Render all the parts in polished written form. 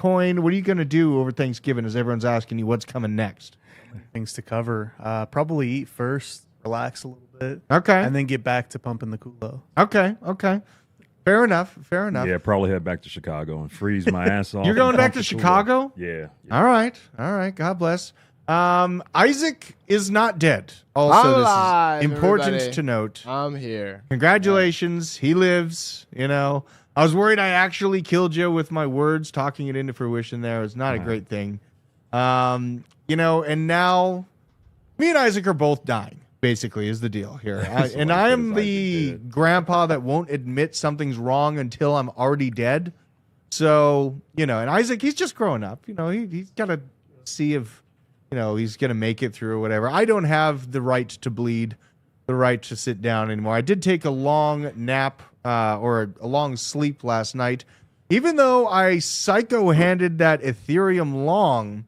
Bitcoin. What are you going to do over Thanksgiving as everyone's asking you what's coming next? Things to cover. Probably eat first, relax a little bit. Okay. And then get back to pumping the Kulo. Okay. Fair enough. Yeah, probably head back to Chicago and freeze my ass off. You're going back to the Kulo. Chicago? Yeah. All right. God bless. Isaac is not dead. Also, I'm this alive, is important everybody. to note. I'm here. Congratulations. He lives, I was worried I actually killed you with my words, talking it into fruition there. It's not a great thing. And now me and Isaac are both dying, basically, is the deal here. And I am the grandpa that won't admit something's wrong until I'm already dead. So, and Isaac, he's just growing up. He's got to see if, he's going to make it through or whatever. I don't have the right to bleed, the right to sit down anymore. I did take a long nap or a long sleep last night, even though I psycho-handed that Ethereum long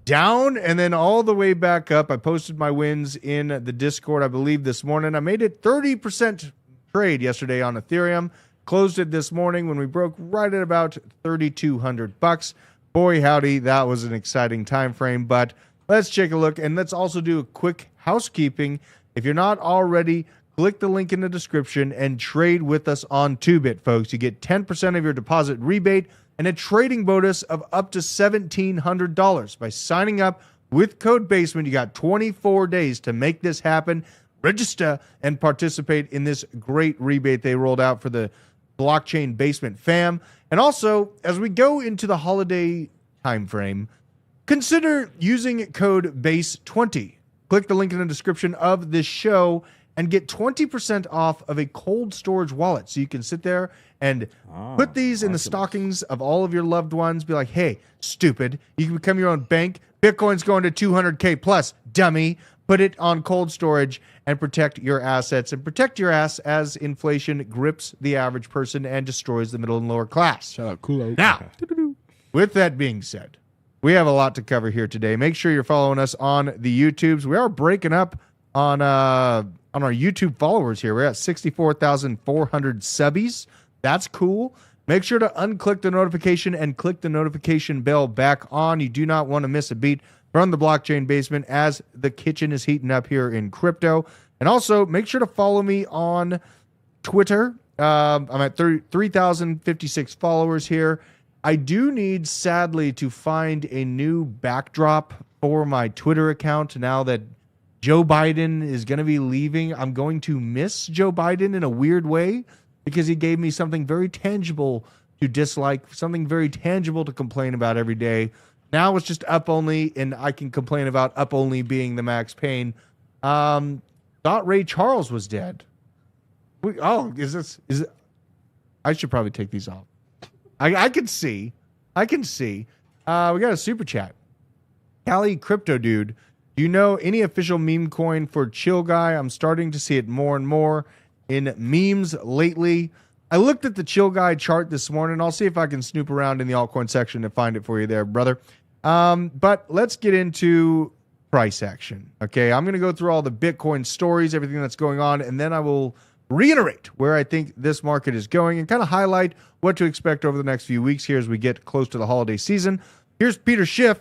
down and then all the way back up. I posted my wins in the Discord, I believe, this morning. I made it 30% trade yesterday on Ethereum. Closed it this morning when we broke right at about $3,200. Boy, howdy, that was an exciting time frame. But let's take a look, and let's also do a quick housekeeping. If you're not already, click the link in the description and trade with us on 2Bit, folks. You get 10% of your deposit rebate and a trading bonus of up to $1,700 by signing up with code BASEMENT. You got 24 days to make this happen. Register and participate in this great rebate they rolled out for the Blockchain Basement fam. And also, as we go into the holiday time frame, consider using code BASE20. Click the link in the description of this show and get 20% off of a cold storage wallet. So you can sit there and put these in the stockings of all of your loved ones. Be like, hey, stupid, you can become your own bank. Bitcoin's going to 200K plus, dummy. Put it on cold storage and protect your assets and protect your ass as inflation grips the average person and destroys the middle and lower class. Shout out Kulo. Now, with that being said, we have a lot to cover here today. Make sure you're following us on the YouTubes. We are breaking up on our YouTube followers here. We're at 64,400 subbies. That's cool. Make sure to unclick the notification and click the notification bell back on. You do not want to miss a beat from the Blockchain Basement as the kitchen is heating up here in crypto. And also, make sure to follow me on Twitter. I'm at 3,056 followers here. I do need, sadly, to find a new backdrop for my Twitter account now that Joe Biden is going to be leaving. I'm going to miss Joe Biden in a weird way because he gave me something very tangible to dislike, something very tangible to complain about every day. Now it's just up only, and I can complain about up only being the Max Payne. Thought Ray Charles was dead. Is it? I should probably take these off. I can see. We got a super chat. Cali Crypto Dude, do you know any official meme coin for Chill Guy? I'm starting to see it more and more in memes lately. I looked at the Chill Guy chart this morning. I'll see if I can snoop around in the altcoin section and find it for you there, brother. But let's get into price action. Okay, I'm going to go through all the Bitcoin stories, everything that's going on, and then I will reiterate where I think this market is going and kind of highlight what to expect over the next few weeks here as we get close to the holiday season. Here's Peter Schiff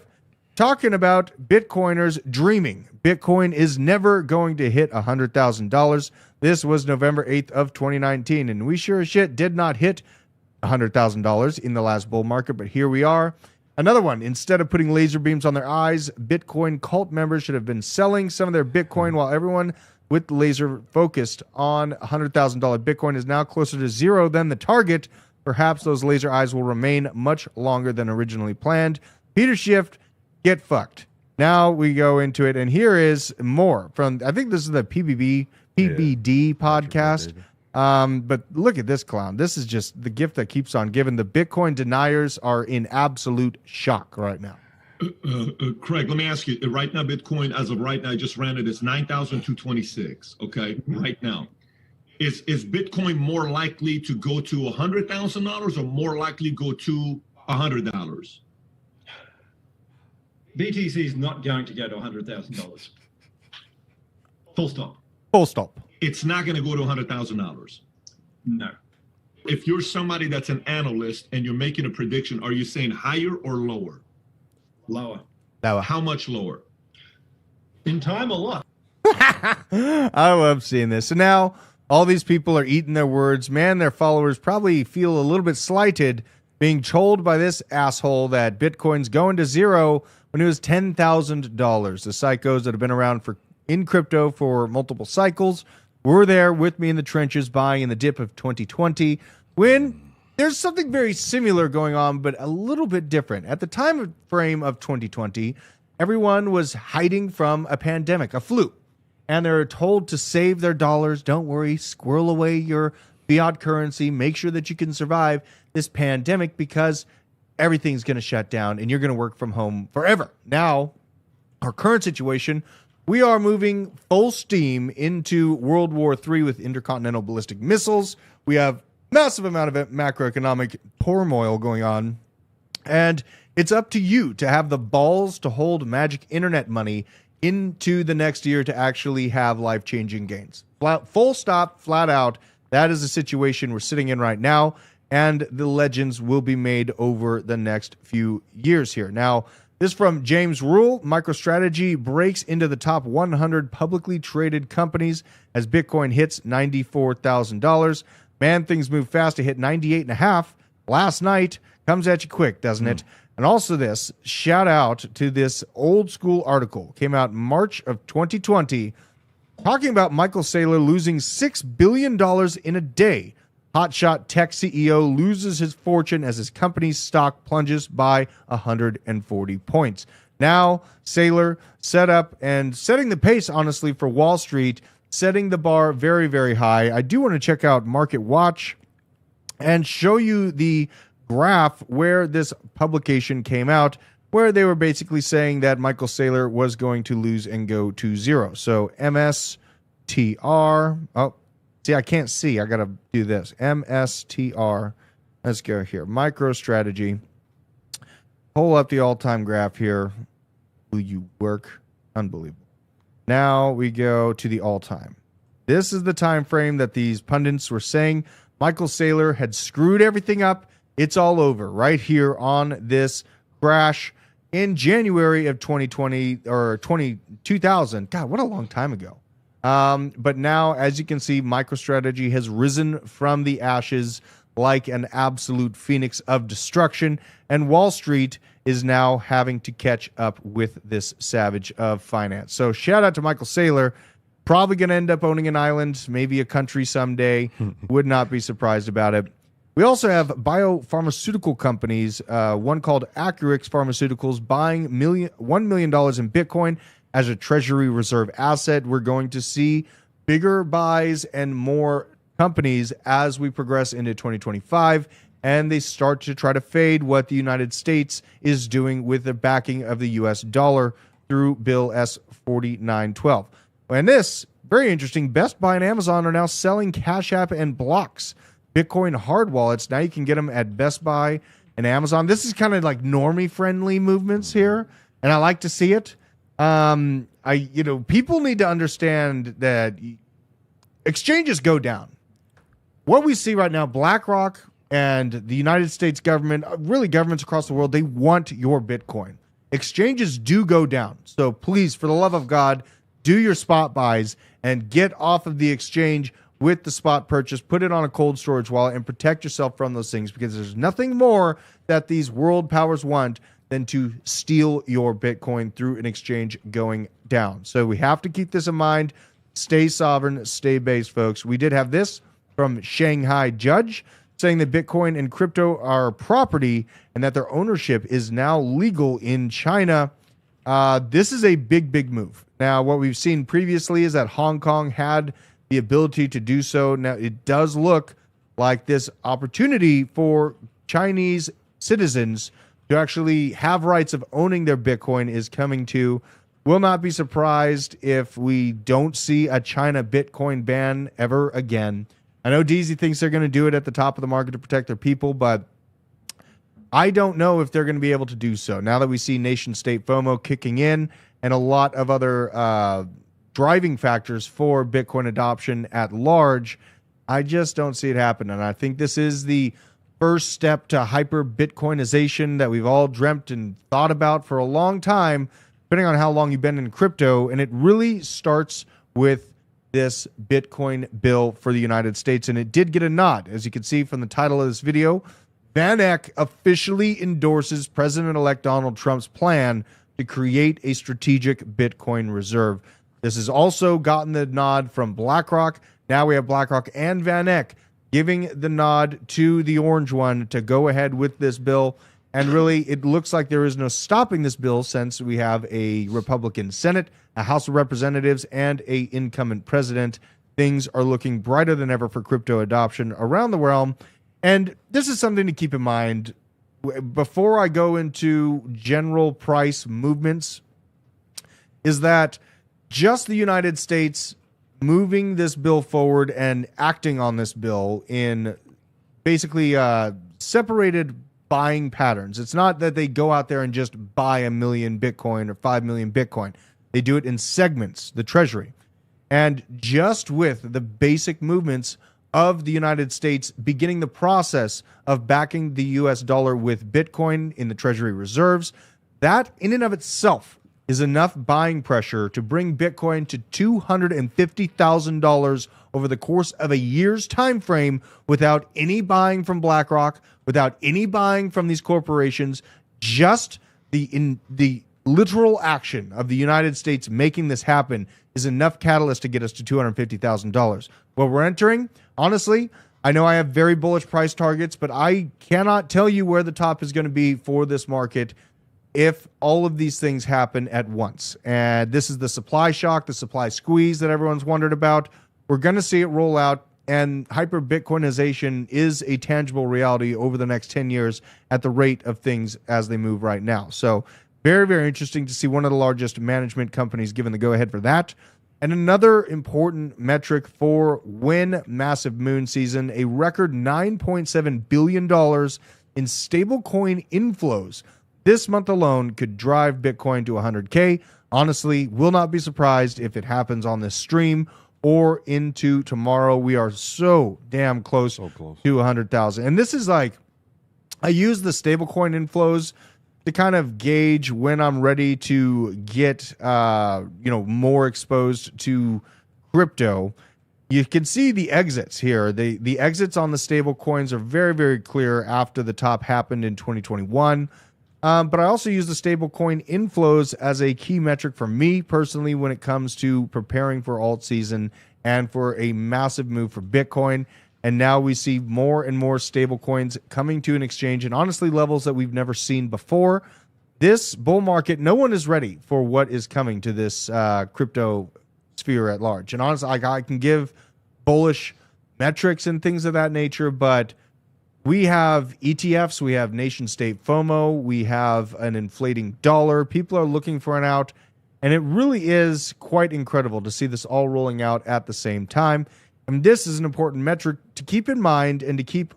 talking about Bitcoiners dreaming. Bitcoin is never going to hit $100,000. This was November 8th of 2019, and we sure as shit did not hit $100,000 in the last bull market, but here we are. Another one, instead of putting laser beams on their eyes, Bitcoin cult members should have been selling some of their Bitcoin while everyone with laser focused on $100,000 Bitcoin is now closer to zero than the target. Perhaps those laser eyes will remain much longer than originally planned. Peter Schiff, get fucked. Now we go into it, and here is more from, I think this is the PBD podcast. But look at this clown. This is just the gift that keeps on giving. The Bitcoin deniers are in absolute shock right now. Craig, let me ask you. Right now, Bitcoin, as of right now, I just ran it. It's 9,226. Okay, right now, is Bitcoin more likely to go to $100,000 or more likely go to $100? BTC is not going to go to $100,000. Full stop. Full stop. It's not going to go to $100,000. No. If you're somebody that's an analyst and you're making a prediction, are you saying higher or lower? Lower. How much lower? In time, a lot. I love seeing this. So now all these people are eating their words. Man, their followers probably feel a little bit slighted being told by this asshole that Bitcoin's going to zero when it was $10,000. The psychos that have been around in crypto for multiple cycles were there with me in the trenches buying in the dip of 2020 when there's something very similar going on, but a little bit different. At the time frame of 2020, everyone was hiding from a pandemic, a flu. And they're told to save their dollars. Don't worry, squirrel away your fiat currency. Make sure that you can survive this pandemic because everything's going to shut down and you're going to work from home forever. Now, our current situation, we are moving full steam into World War III with intercontinental ballistic missiles. We have massive amount of macroeconomic turmoil going on. And it's up to you to have the balls to hold magic internet money into the next year to actually have life-changing gains. Full stop, flat out. That is the situation we're sitting in right now, and the legends will be made over the next few years here. Now, this from James Rule. MicroStrategy breaks into the top 100 publicly traded companies as Bitcoin hits $94,000. Man, things move fast to hit 98.5 last night. Comes at you quick, doesn't it? And also this, shout out to this old school article, came out March of 2020, talking about Michael Saylor losing $6 billion in a day. Hotshot tech CEO loses his fortune as his company's stock plunges by 140 points. Now, Saylor set up and setting the pace, honestly, for Wall Street, setting the bar very, very high. I do want to check out Market Watch and show you the graph where this publication came out, where they were basically saying that Michael Saylor was going to lose and go to zero. So MSTR. Oh, see, I can't see. I got to do this. MSTR. Let's go here. MicroStrategy. Pull up the all-time graph here. Will you work? Unbelievable. Now we go to the all-time. This is the time frame that these pundits were saying Michael Saylor had screwed everything up. It's all over right here on this crash in January of 2020 or 2000. God, what a long time ago. But now, as you can see, MicroStrategy has risen from the ashes like an absolute phoenix of destruction. And Wall Street is now having to catch up with this savage of finance. So shout out to Michael Saylor. Probably going to end up owning an island, maybe a country someday. Would not be surprised about it. We also have biopharmaceutical companies, one called Accurix Pharmaceuticals, buying $1 million in Bitcoin as a treasury reserve asset. We're going to see bigger buys and more companies as we progress into 2025, and they start to try to fade what the United States is doing with the backing of the U.S. dollar through Bill S-4912. And this, very interesting, Best Buy and Amazon are now selling Cash App and blocks. Bitcoin hard wallets. Now you can get them at Best Buy and Amazon. This is kind of like normie friendly movements here, and I like to see it. People need to understand that exchanges go down. What we see right now, BlackRock and the United States government, really governments across the world, they want your Bitcoin. Exchanges do go down. So please, for the love of God, do your spot buys and get off of the exchange with the spot purchase, put it on a cold storage wallet, and protect yourself from those things, because there's nothing more that these world powers want than to steal your Bitcoin through an exchange going down. So we have to keep this in mind. Stay sovereign, stay base, folks. We did have this from Shanghai Judge saying that Bitcoin and crypto are property and that their ownership is now legal in China. This is a big, big move. Now, what we've seen previously is that Hong Kong had the ability to do so. Now, it does look like this opportunity for Chinese citizens to actually have rights of owning their Bitcoin is coming to. Will not be surprised if we don't see a China Bitcoin ban ever again. I know DZ thinks they're going to do it at the top of the market to protect their people, but I don't know if they're going to be able to do so. Now that we see nation state FOMO kicking in and a lot of other driving factors for Bitcoin adoption at large, I just don't see it happen. And I think this is the first step to hyper Bitcoinization that we've all dreamt and thought about for a long time, depending on how long you've been in crypto. And it really starts with this Bitcoin bill for the United States. And it did get a nod. As you can see from the title of this video, Van Eck officially endorses President-elect Donald Trump's plan to create a strategic Bitcoin reserve. This has also gotten the nod from BlackRock. Now we have BlackRock and Van Eck giving the nod to the orange one to go ahead with this bill. And really, it looks like there is no stopping this bill since we have a Republican Senate, a House of Representatives, and an incumbent president. Things are looking brighter than ever for crypto adoption around the realm. And this is something to keep in mind. Before I go into general price movements, is that just the United States moving this bill forward and acting on this bill in basically separated buying patterns. It's not that they go out there and just buy 1 million Bitcoin or 5 million Bitcoin. They do it in segments, the Treasury. And just with the basic movements of the United States beginning the process of backing the US dollar with Bitcoin in the Treasury reserves, that in and of itself is enough buying pressure to bring Bitcoin to $250,000 over the course of a year's time frame without any buying from BlackRock, without any buying from these corporations. Just the literal action of the United States making this happen is enough catalyst to get us to $250,000. What we're entering, honestly, I know I have very bullish price targets, but I cannot tell you where the top is going to be for this market if all of these things happen at once. And this is the supply shock, the supply squeeze that everyone's wondered about. We're going to see it roll out, and hyper Bitcoinization is a tangible reality over the next 10 years at the rate of things as they move right now. So very, very interesting to see one of the largest management companies given the go-ahead for that. And another important metric for when massive moon season, a record $9.7 billion in stablecoin inflows this month alone could drive Bitcoin to 100K. Honestly, will not be surprised if it happens on this stream or into tomorrow. We are so damn close, to 100,000. And this is like, I use the stablecoin inflows to kind of gauge when I'm ready to get, more exposed to crypto. You can see the exits here. The exits on the stable coins are very, very clear after the top happened in 2021. But I also use the stablecoin inflows as a key metric for me personally when it comes to preparing for Altseason and for a massive move for Bitcoin. And now we see more and more stablecoins coming to an exchange, and honestly levels that we've never seen before. This bull market, no one is ready for what is coming to this crypto sphere at large. And honestly, I can give bullish metrics and things of that nature, but we have ETFs, we have nation state FOMO, we have an inflating dollar. People are looking for an out, and it really is quite incredible to see this all rolling out at the same time. And this is an important metric to keep in mind and to keep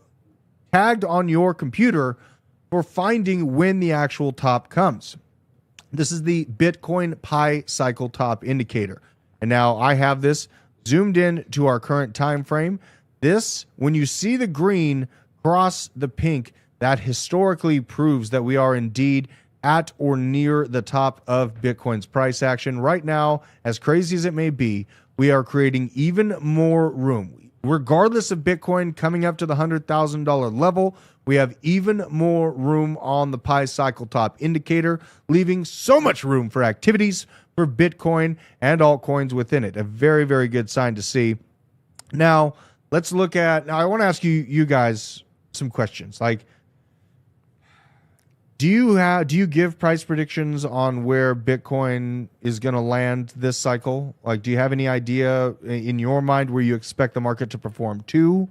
tagged on your computer for finding when the actual top comes. This is the Bitcoin Pi cycle top indicator. And now I have this zoomed in to our current time frame. This, when you see the green cross the pink, that historically proves that we are indeed at or near the top of Bitcoin's price action. Right now, as crazy as it may be, we are creating even more room. Regardless of Bitcoin coming up to the $100,000 level, we have even more room on the Pi cycle top indicator, leaving so much room for activities for Bitcoin and altcoins within it. A very, very good sign to see. Now, let's look at, now I want to ask you guys some questions. Like, do you give price predictions on where Bitcoin is going to land this cycle? Like, do you have any idea in your mind where you expect the market to perform to?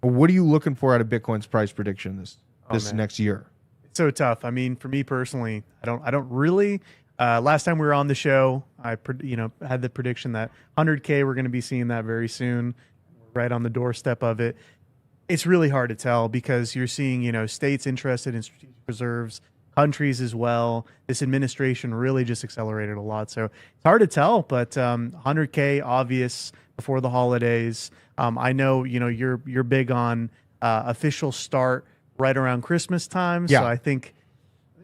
Or what are you looking for out of Bitcoin's price prediction this next year? It's so tough. I mean, for me personally, I don't really. Last time we were on the show, I had the prediction that 100K, we're going to be seeing that very soon, right on the doorstep of it. It's really hard to tell because you're seeing, states interested in strategic reserves, countries as well. This administration really just accelerated a lot. So it's hard to tell, but 100K, obvious before the holidays. I know, you're big on official start right around Christmas time. Yeah. So I think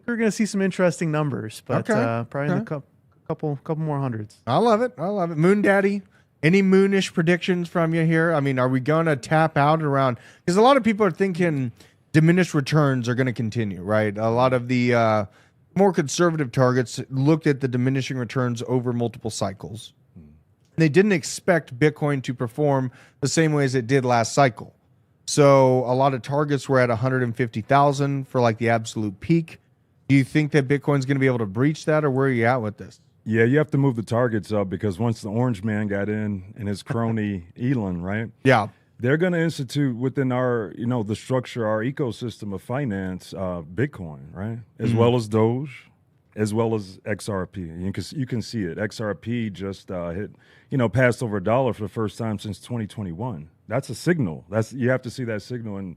we're going to see some interesting numbers, but Okay. probably in the couple more hundreds. I love it. Moon Daddy, any moonish predictions from you here? I mean, are we going to tap out around? Because a lot of people are thinking diminished returns are going to continue, right? A lot of the more conservative targets looked at the diminishing returns over multiple cycles. They didn't expect Bitcoin to perform the same way as it did last cycle. So a lot of targets were at 150,000 for like the absolute peak. Do you think that Bitcoin's going to be able to breach that, or where are you at with this? Yeah, you have to move the targets up because once the orange man got in and his crony Elon, right? Yeah. They're going to institute within our, the structure, our ecosystem of finance, Bitcoin, right? As well as Doge, as well as XRP. You can see it. XRP just hit, passed over $1 for the first time since 2021. That's a signal. You have to see that signal. And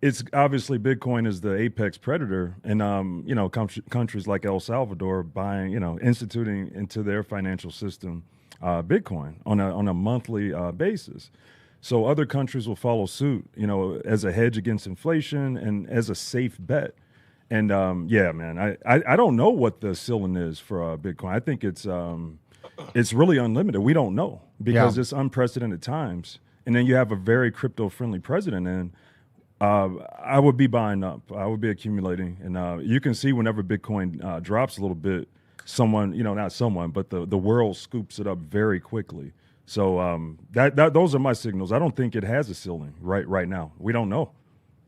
it's obviously Bitcoin is the apex predator, and countries like El Salvador buying, instituting into their financial system Bitcoin on a monthly basis. So other countries will follow suit, as a hedge against inflation and as a safe bet. And yeah, man, I don't know what the ceiling is for Bitcoin. I think it's really unlimited. We don't know because it's unprecedented times. And then you have a very crypto-friendly president, and I would be buying up. I would be accumulating. And you can see whenever Bitcoin drops a little bit, not someone, but the world scoops it up very quickly. So those are my signals. I don't think it has a ceiling right now. We don't know.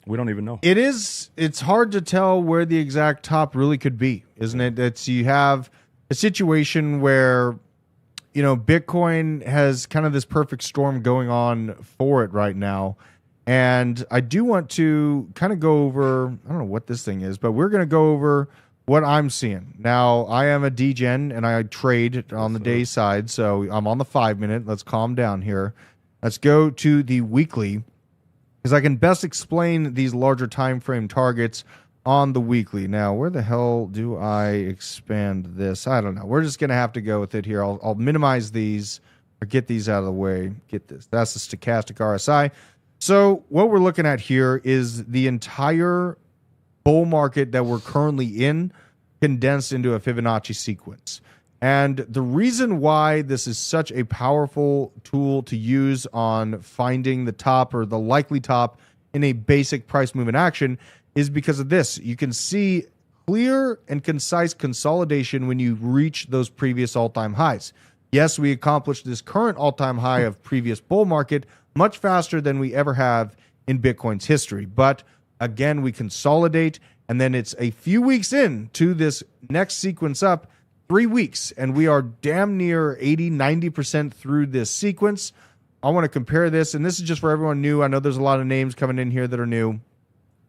We don't even know. It's hard to tell where the exact top really could be, isn't it? You have a situation where, Bitcoin has kind of this perfect storm going on for it right now. And I do want to kind of go over, I don't know what this thing is, but we're going to go over what I'm seeing. Now, I am a degen and I trade on the day side, so I'm on the 5-minute. Let's calm down here. Let's go to the weekly, because I can best explain these larger time frame targets on the weekly. Now, where the hell do I expand this? I don't know. We're just going to have to go with it here. I'll minimize these or get these out of the way. Get this. That's the stochastic RSI. So what we're looking at here is the entire bull market that we're currently in condensed into a Fibonacci sequence. And the reason why this is such a powerful tool to use on finding the top or the likely top in a basic price movement action is because of this. You can see clear and concise consolidation when you reach those previous all-time highs. Yes, we accomplished this current all-time high of previous bull market much faster than we ever have in Bitcoin's history. But again, we consolidate, and then it's a few weeks in to this next sequence up, 3 weeks, and we are damn near 80-90% through this sequence. I want to compare this, and this is just for everyone new. I know there's a lot of names coming in here that are new,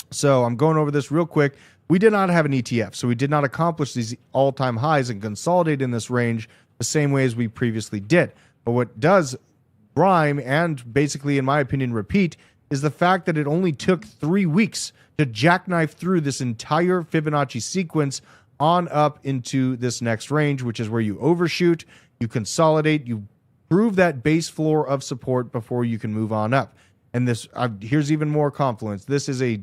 so I'm going over this real quick. We did not have an ETF, so we did not accomplish these all-time highs and consolidate in this range the same way as we previously did. But what does rhyme and basically, in my opinion, repeat is the fact that it only took 3 weeks to jackknife through this entire Fibonacci sequence on up into this next range, which is where you overshoot, you consolidate, you prove that base floor of support before you can move on up. And this, here's even more confluence. This is a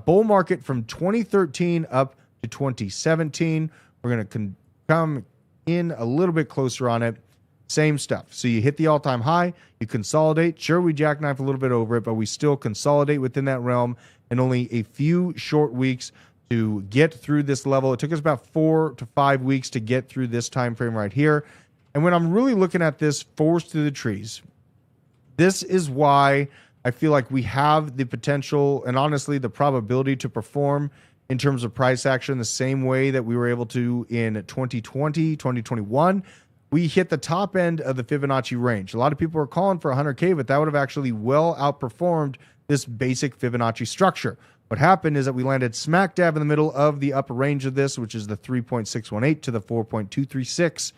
bull market from 2013 up to 2017. We're going to come in a little bit closer on it. Same stuff. So you hit the all-time high, you consolidate. Sure, we jackknife a little bit over it, but we still consolidate within that realm in only a few short weeks to get through this level. It took us about 4 to 5 weeks to get through this time frame right here. And when I'm really looking at this forest through the trees, this is why I feel like we have the potential and honestly the probability to perform in terms of price action the same way that we were able to in 2020, 2021. We hit the top end of the Fibonacci range. A lot of people are calling for 100K, but that would have actually well outperformed this basic Fibonacci structure. What happened is that we landed smack dab in the middle of the upper range of this, which is the 3.618 to the 4.236,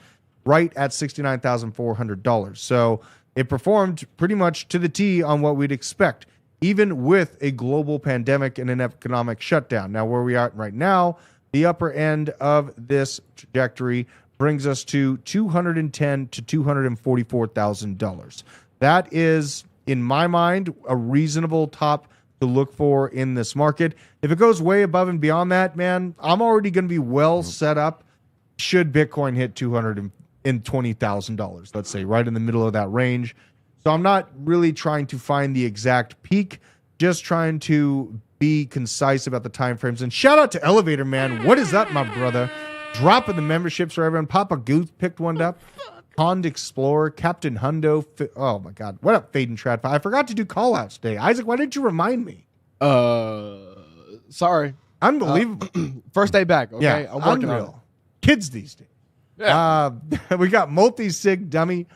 right at $69,400. So it performed pretty much to the T on what we'd expect, even with a global pandemic and an economic shutdown. Now, where we are right now, the upper end of this trajectory brings us to $210,000 to $244,000. That is, in my mind, a reasonable top to look for in this market. If it goes way above and beyond that, man, I'm already going to be well set up should Bitcoin hit $220,000, let's say, right in the middle of that range. So I'm not really trying to find the exact peak, just trying to be concise about the timeframes. And shout out to Elevator Man. What is up, my brother? Dropping the memberships for everyone. Papa Goose picked one up. Pond Explorer, Captain Hundo. Oh my God. What up, Fade and Trad? I forgot to do call outs today. Isaac, why didn't you remind me? Sorry. Unbelievable. First day back. Okay. Yeah, I'm working on it. unreal. Kids these days. Yeah. We got Multi-Sig Dummy,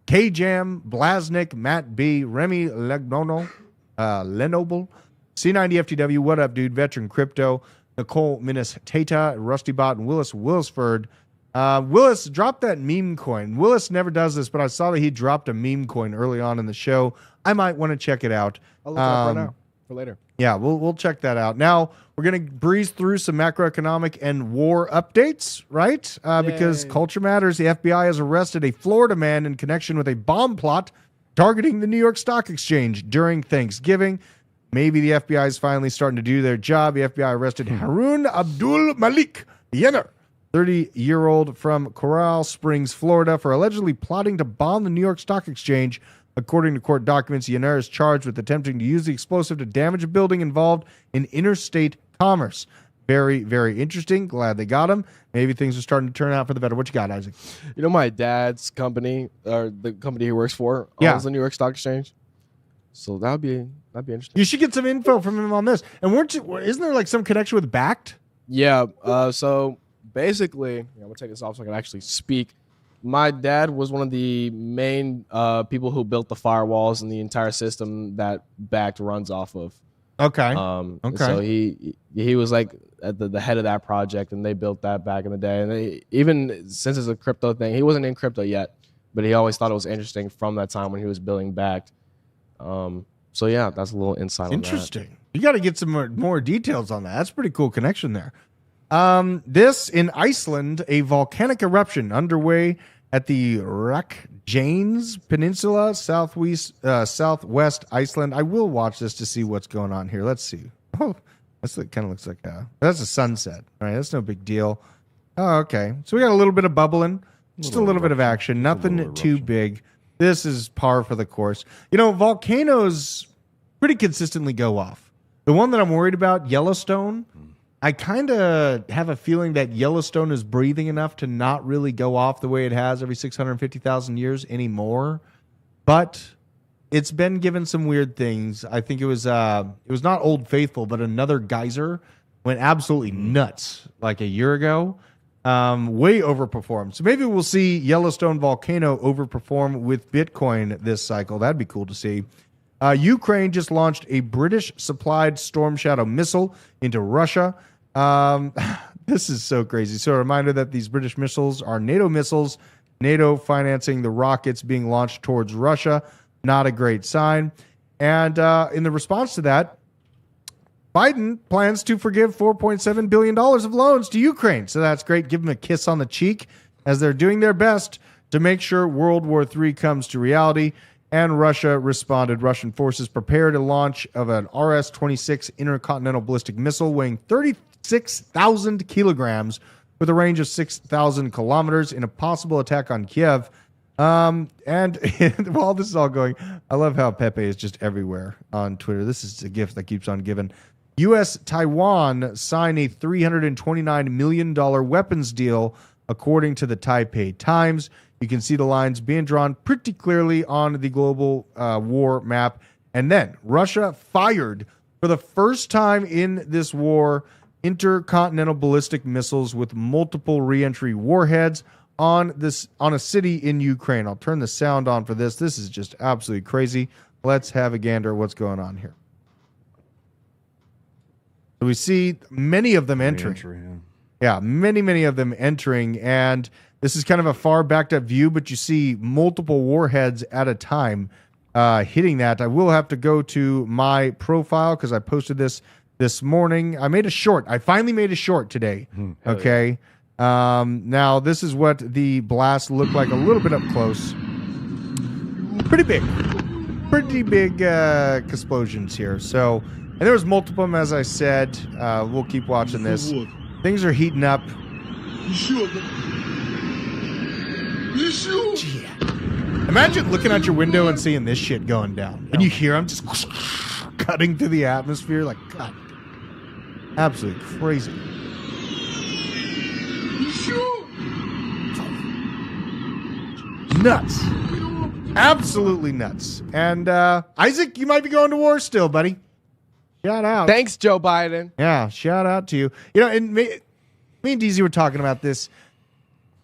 K-Jam, Blasnik, Matt B, Remy Legnono, Lenoble, C90FTW, what up, dude? Veteran Crypto, Nicole Minas Tata, Rustybot, and Willis Willisford. Willis dropped that meme coin. Willis never does this, but I saw that he dropped a meme coin early on in the show. I might want to check it out. I'll look it up right now for later. Yeah, we'll check that out. Now, we're going to breeze through some macroeconomic and war updates, right? Because culture matters. The FBI has arrested a Florida man in connection with a bomb plot targeting the New York Stock Exchange during Thanksgiving. Maybe the FBI is finally starting to do their job. The FBI arrested Harun Abdul Malik Yenner, 30-year-old from Coral Springs, Florida, for allegedly plotting to bomb the New York Stock Exchange. According to court documents, Yenner is charged with attempting to use the explosive to damage a building involved in interstate commerce. Very, very interesting. Glad they got him. Maybe things are starting to turn out for the better. What you got, Isaac? You know, my dad's company, or the company he works for, owns the New York Stock Exchange. So that'd be interesting. You should get some info from him on this. And isn't there like some connection with Backed? Yeah. So basically, I'm gonna take this off so I can actually speak. My dad was one of the main people who built the firewalls and the entire system that Backed runs off of. Okay. Okay. So he was like at the head of that project, and they built that back in the day. And even since it's a crypto thing, he wasn't in crypto yet, but he always thought it was interesting from that time when he was building Backed. So yeah, that's a little insight. Interesting. On that. You got to get some more details on that. That's a pretty cool connection there. This in Iceland, a volcanic eruption underway at the Reykjanes Peninsula, southwest Iceland. I will watch this to see what's going on here. Let's see. Oh, that kind of looks like that's a sunset. All right, that's no big deal. Oh, okay. So we got a little bit of bubbling, just a little bit of action, nothing too big. This is par for the course. You know, volcanoes pretty consistently go off. The one that I'm worried about, Yellowstone, I kind of have a feeling that Yellowstone is breathing enough to not really go off the way it has every 650,000 years anymore. But it's been given some weird things. I think it was not Old Faithful, but another geyser went absolutely nuts like a year ago. Way overperformed. So maybe we'll see Yellowstone volcano overperform with Bitcoin this cycle. That'd be cool to see. Ukraine just launched a British-supplied Storm Shadow missile into Russia. This is so crazy. So a reminder that these British missiles are NATO missiles, NATO financing the rockets being launched towards Russia. Not a great sign. And in the response to that, Biden plans to forgive $4.7 billion of loans to Ukraine. So that's great. Give them a kiss on the cheek as they're doing their best to make sure World War III comes to reality. And Russia responded. Russian forces prepared a launch of an RS-26 intercontinental ballistic missile weighing 36,000 kilograms with a range of 6,000 kilometers in a possible attack on Kiev. And while this is all going, I love how Pepe is just everywhere on Twitter. This is a gift that keeps on giving. U.S.-Taiwan signed a $329 million weapons deal, according to the Taipei Times. You can see the lines being drawn pretty clearly on the global war map. And then Russia fired, for the first time in this war, intercontinental ballistic missiles with multiple reentry warheads on a city in Ukraine. I'll turn the sound on for this. This is just absolutely crazy. Let's have a gander at what's going on here. So we see many of them entering. Many of them entering. And this is kind of a far backed up view, but you see multiple warheads at a time hitting that. I will have to go to my profile because I posted this morning. I made a short. I finally made a short today. Okay. Now, this is what the blast looked like a little bit up close. pretty big explosions here. So, and there was multiple of them, as I said. We'll keep watching this. Things are heating up. You sure? You sure? Imagine looking out your window and seeing this shit going down, and you hear them just cutting through the atmosphere. Like, God, absolutely crazy. You sure? Nuts. Absolutely nuts. And Isaac, you might be going to war still, buddy. Shout out. Thanks, Joe Biden. Yeah, shout out to you. You know, and me and DZ were talking about this.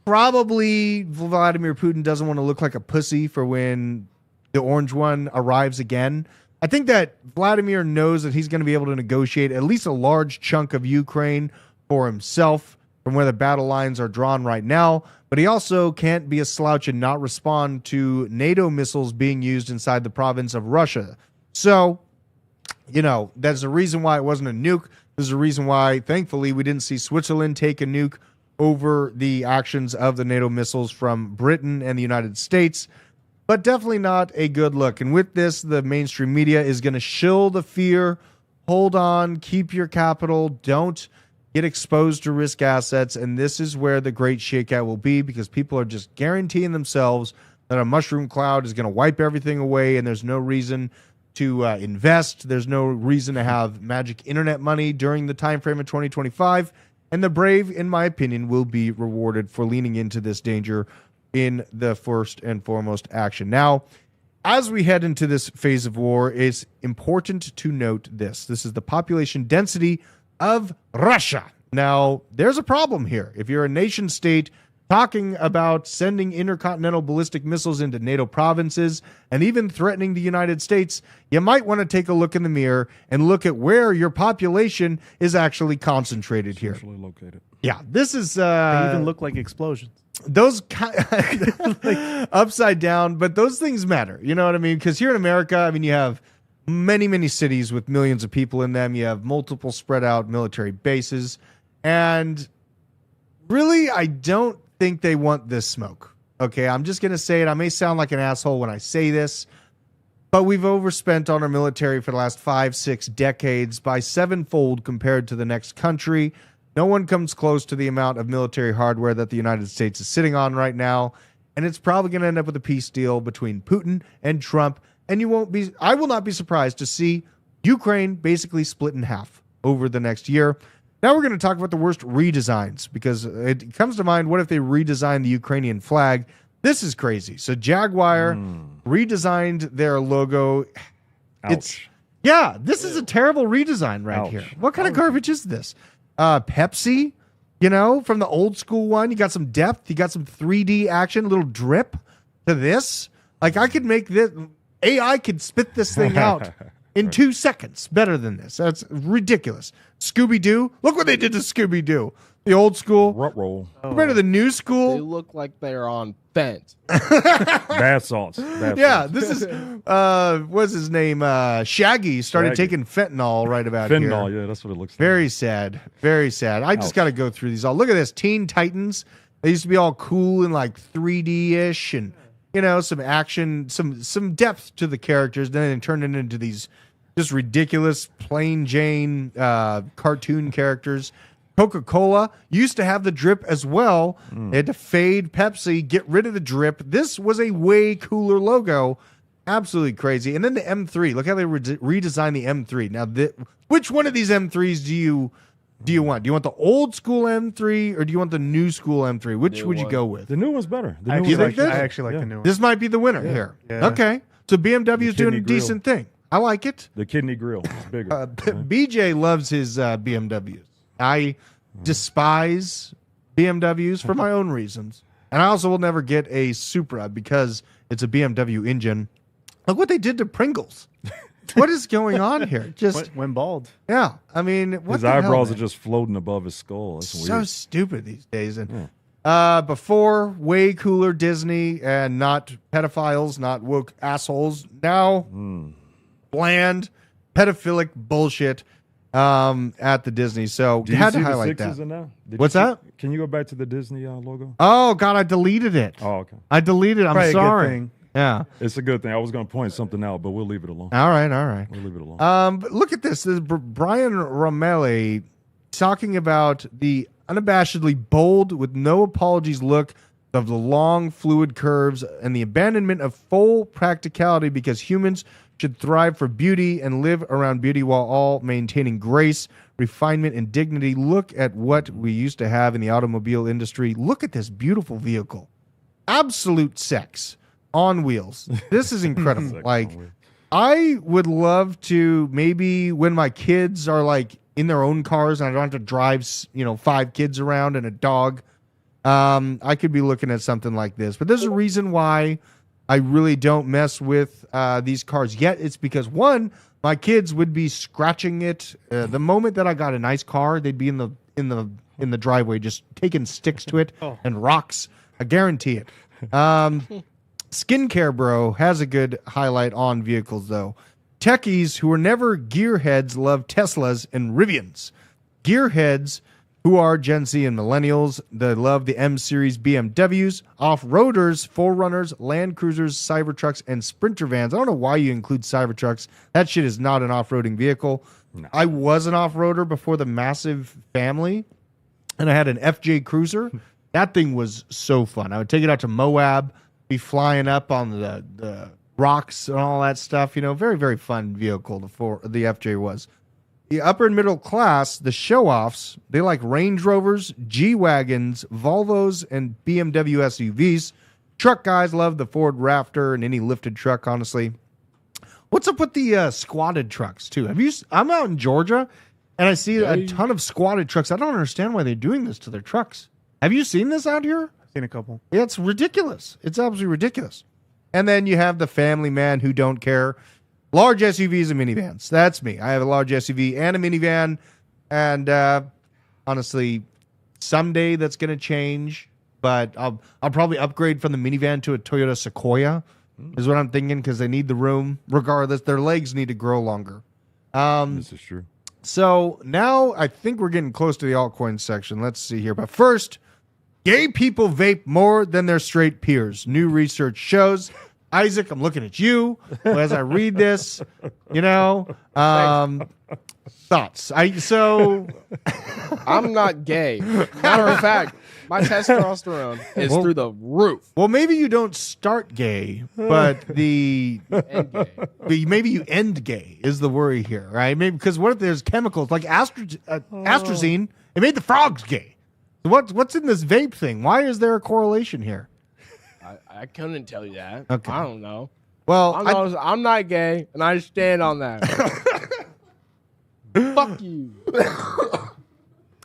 Probably Vladimir Putin doesn't want to look like a pussy for when the orange one arrives again. I think that Vladimir knows that he's going to be able to negotiate at least a large chunk of Ukraine for himself from where the battle lines are drawn right now. But he also can't be a slouch and not respond to NATO missiles being used inside the province of Russia. So, you know, that's the reason why it wasn't a nuke. There's a reason why, thankfully, we didn't see Switzerland take a nuke over the actions of the NATO missiles from Britain and the United States, but definitely not a good look. And with this, the mainstream media is going to shill the fear. Hold on, keep your capital, don't get exposed to risk assets. And this is where the great shakeout will be, because people are just guaranteeing themselves that a mushroom cloud is going to wipe everything away, and there's no reason to invest. There's no reason to have magic internet money during the time frame of 2025. And the brave, in my opinion, will be rewarded for leaning into this danger in the first and foremost action. Now, as we head into this phase of war, it's important to note this. This is the population density of Russia. Now, there's a problem here. If you're a nation state talking about sending intercontinental ballistic missiles into NATO provinces and even threatening the United States, you might want to take a look in the mirror and look at where your population is actually concentrated here. Centrally located. Yeah, this is They even look like explosions. those like upside down, but those things matter. You know what I mean? Because here in America, I mean, you have many cities with millions of people in them. You have multiple spread out military bases, and really, I don't think they want this smoke. Okay, I'm just going to say it. I may sound like an asshole when I say this, but we've overspent on our military for the last 5-6 decades by sevenfold compared to the next country. No one comes close to the amount of military hardware that the United States is sitting on right now, and it's probably going to end up with a peace deal between Putin and Trump, and I will not be surprised to see Ukraine basically split in half over the next year. Now we're going to talk about the worst redesigns, because it comes to mind, what if they redesigned the Ukrainian flag? This is crazy. So Jaguar redesigned their logo. Ouch. This is a terrible redesign right here. What kind of garbage is this? Pepsi, you know, from the old school one, you got some depth, you got some 3D action, a little drip to this. Like, I could make this, AI could spit this thing out in 2 seconds better than this. That's ridiculous. Scooby-Doo, look what they did to Scooby-Doo. The old school. Rut roll. Compared to the new They school. look like they're on fent. Bath salts. Bath salts. This is, what's his name? Shaggy started Shaggy. taking fentanyl right about here. Fentanyl, yeah, that's what it looks like. Very sad. Very sad. I just Ouch. got to go through these all. Look at this. Teen Titans. They used to be all cool and like 3D-ish and, you know, some action, some depth to the characters. Then they turned it into these just ridiculous, plain Jane cartoon characters. Coca-Cola used to have the drip as well. They had to fade Pepsi, get rid of the drip. This was a way cooler logo. Absolutely crazy. And then the M3. Look how they redesigned the M3. Now, which one of these M3s do you want? Do you want the old school M3 or do you want the new school M3? Which would you go with? The new one's better. The I new actually, one's like, this? I actually like the new one. This might be the winner here. Yeah. Okay. So BMW is The doing a kidney grill. decent thing. I like it. The kidney grill is bigger. BJ loves his BMWs. I despise BMWs for my own reasons. And I also will never get a Supra because it's a BMW engine. Look what they did to Pringles. What is going on here? Just, Went bald. yeah. I mean, what His the hell, eyebrows man? are just floating above his skull. That's So weird. stupid these days. And before, way cooler Disney and not pedophiles, not woke assholes. Now, bland, pedophilic bullshit at the Disney. So Do you had see to the highlight sixes that. in there? Did What's you see- that? Can you go back to the Disney logo? Oh God, I deleted it. Oh, okay. I deleted. I'm Probably a good sorry. thing. Yeah. It's a good thing. I was going to point something out, but we'll leave it alone. All right. We'll leave it alone. But look at this. This is Brian Romelli talking about the unabashedly bold, with no apologies look of the long, fluid curves and the abandonment of full practicality, because humans should thrive for beauty and live around beauty while all maintaining grace, refinement, and dignity. Look at what we used to have in the automobile industry. Look at this beautiful vehicle. Absolute sex on wheels. This is incredible. Like, I would love to, maybe when my kids are like in their own cars and I don't have to drive, 5 kids around and a dog, I could be looking at something like this. But there's a reason why I really don't mess with these cars yet. It's because, one, my kids would be scratching it the moment that I got a nice car. They'd be in the driveway just taking sticks to it and rocks. I guarantee it. Skincare Bro has a good highlight on vehicles, though. Techies who are never gearheads love Teslas and Rivians. Gearheads who are Gen Z and millennials, they love the M-Series BMWs. Off-roaders, 4Runners, Land Cruisers, Cybertrucks, and Sprinter vans. I don't know why you include Cybertrucks. That shit is not an off-roading vehicle. No. I was an off-roader before the Massive family, and I had an FJ Cruiser. That thing was so fun. I would take it out to Moab, be flying up on the rocks and all that stuff. Very, very fun vehicle. The FJ was. The upper and middle class, the show-offs, they like Range Rovers, G-Wagons, Volvos, and BMW SUVs. Truck guys love the Ford Raptor and any lifted truck, honestly. What's up with the squatted trucks, too? I'm out in Georgia, and I see a ton of squatted trucks. I don't understand why they're doing this to their trucks. Have you seen this out here? I've seen a couple. Yeah, it's ridiculous. It's absolutely ridiculous. And then you have the family man who don't care. Large SUVs and minivans. That's me. I have a large SUV and a minivan. And honestly, someday that's going to change. But I'll probably upgrade from the minivan to a Toyota Sequoia, is what I'm thinking, because they need the room. Regardless, their legs need to grow longer. This is true. So now I think we're getting close to the altcoin section. Let's see here. But first, gay people vape more than their straight peers. New research shows. Isaac, I'm looking at you as I read this. Thoughts? I'm not gay. Matter of fact, my testosterone is through the roof. Well, maybe you don't start gay, but maybe you end gay is the worry here, right? Maybe because what if there's chemicals like atrazine? It made the frogs gay. So what's in this vape thing? Why is there a correlation here? I couldn't tell you that. Okay. I don't know. Well, I'm not gay, and I stand on that. Fuck you.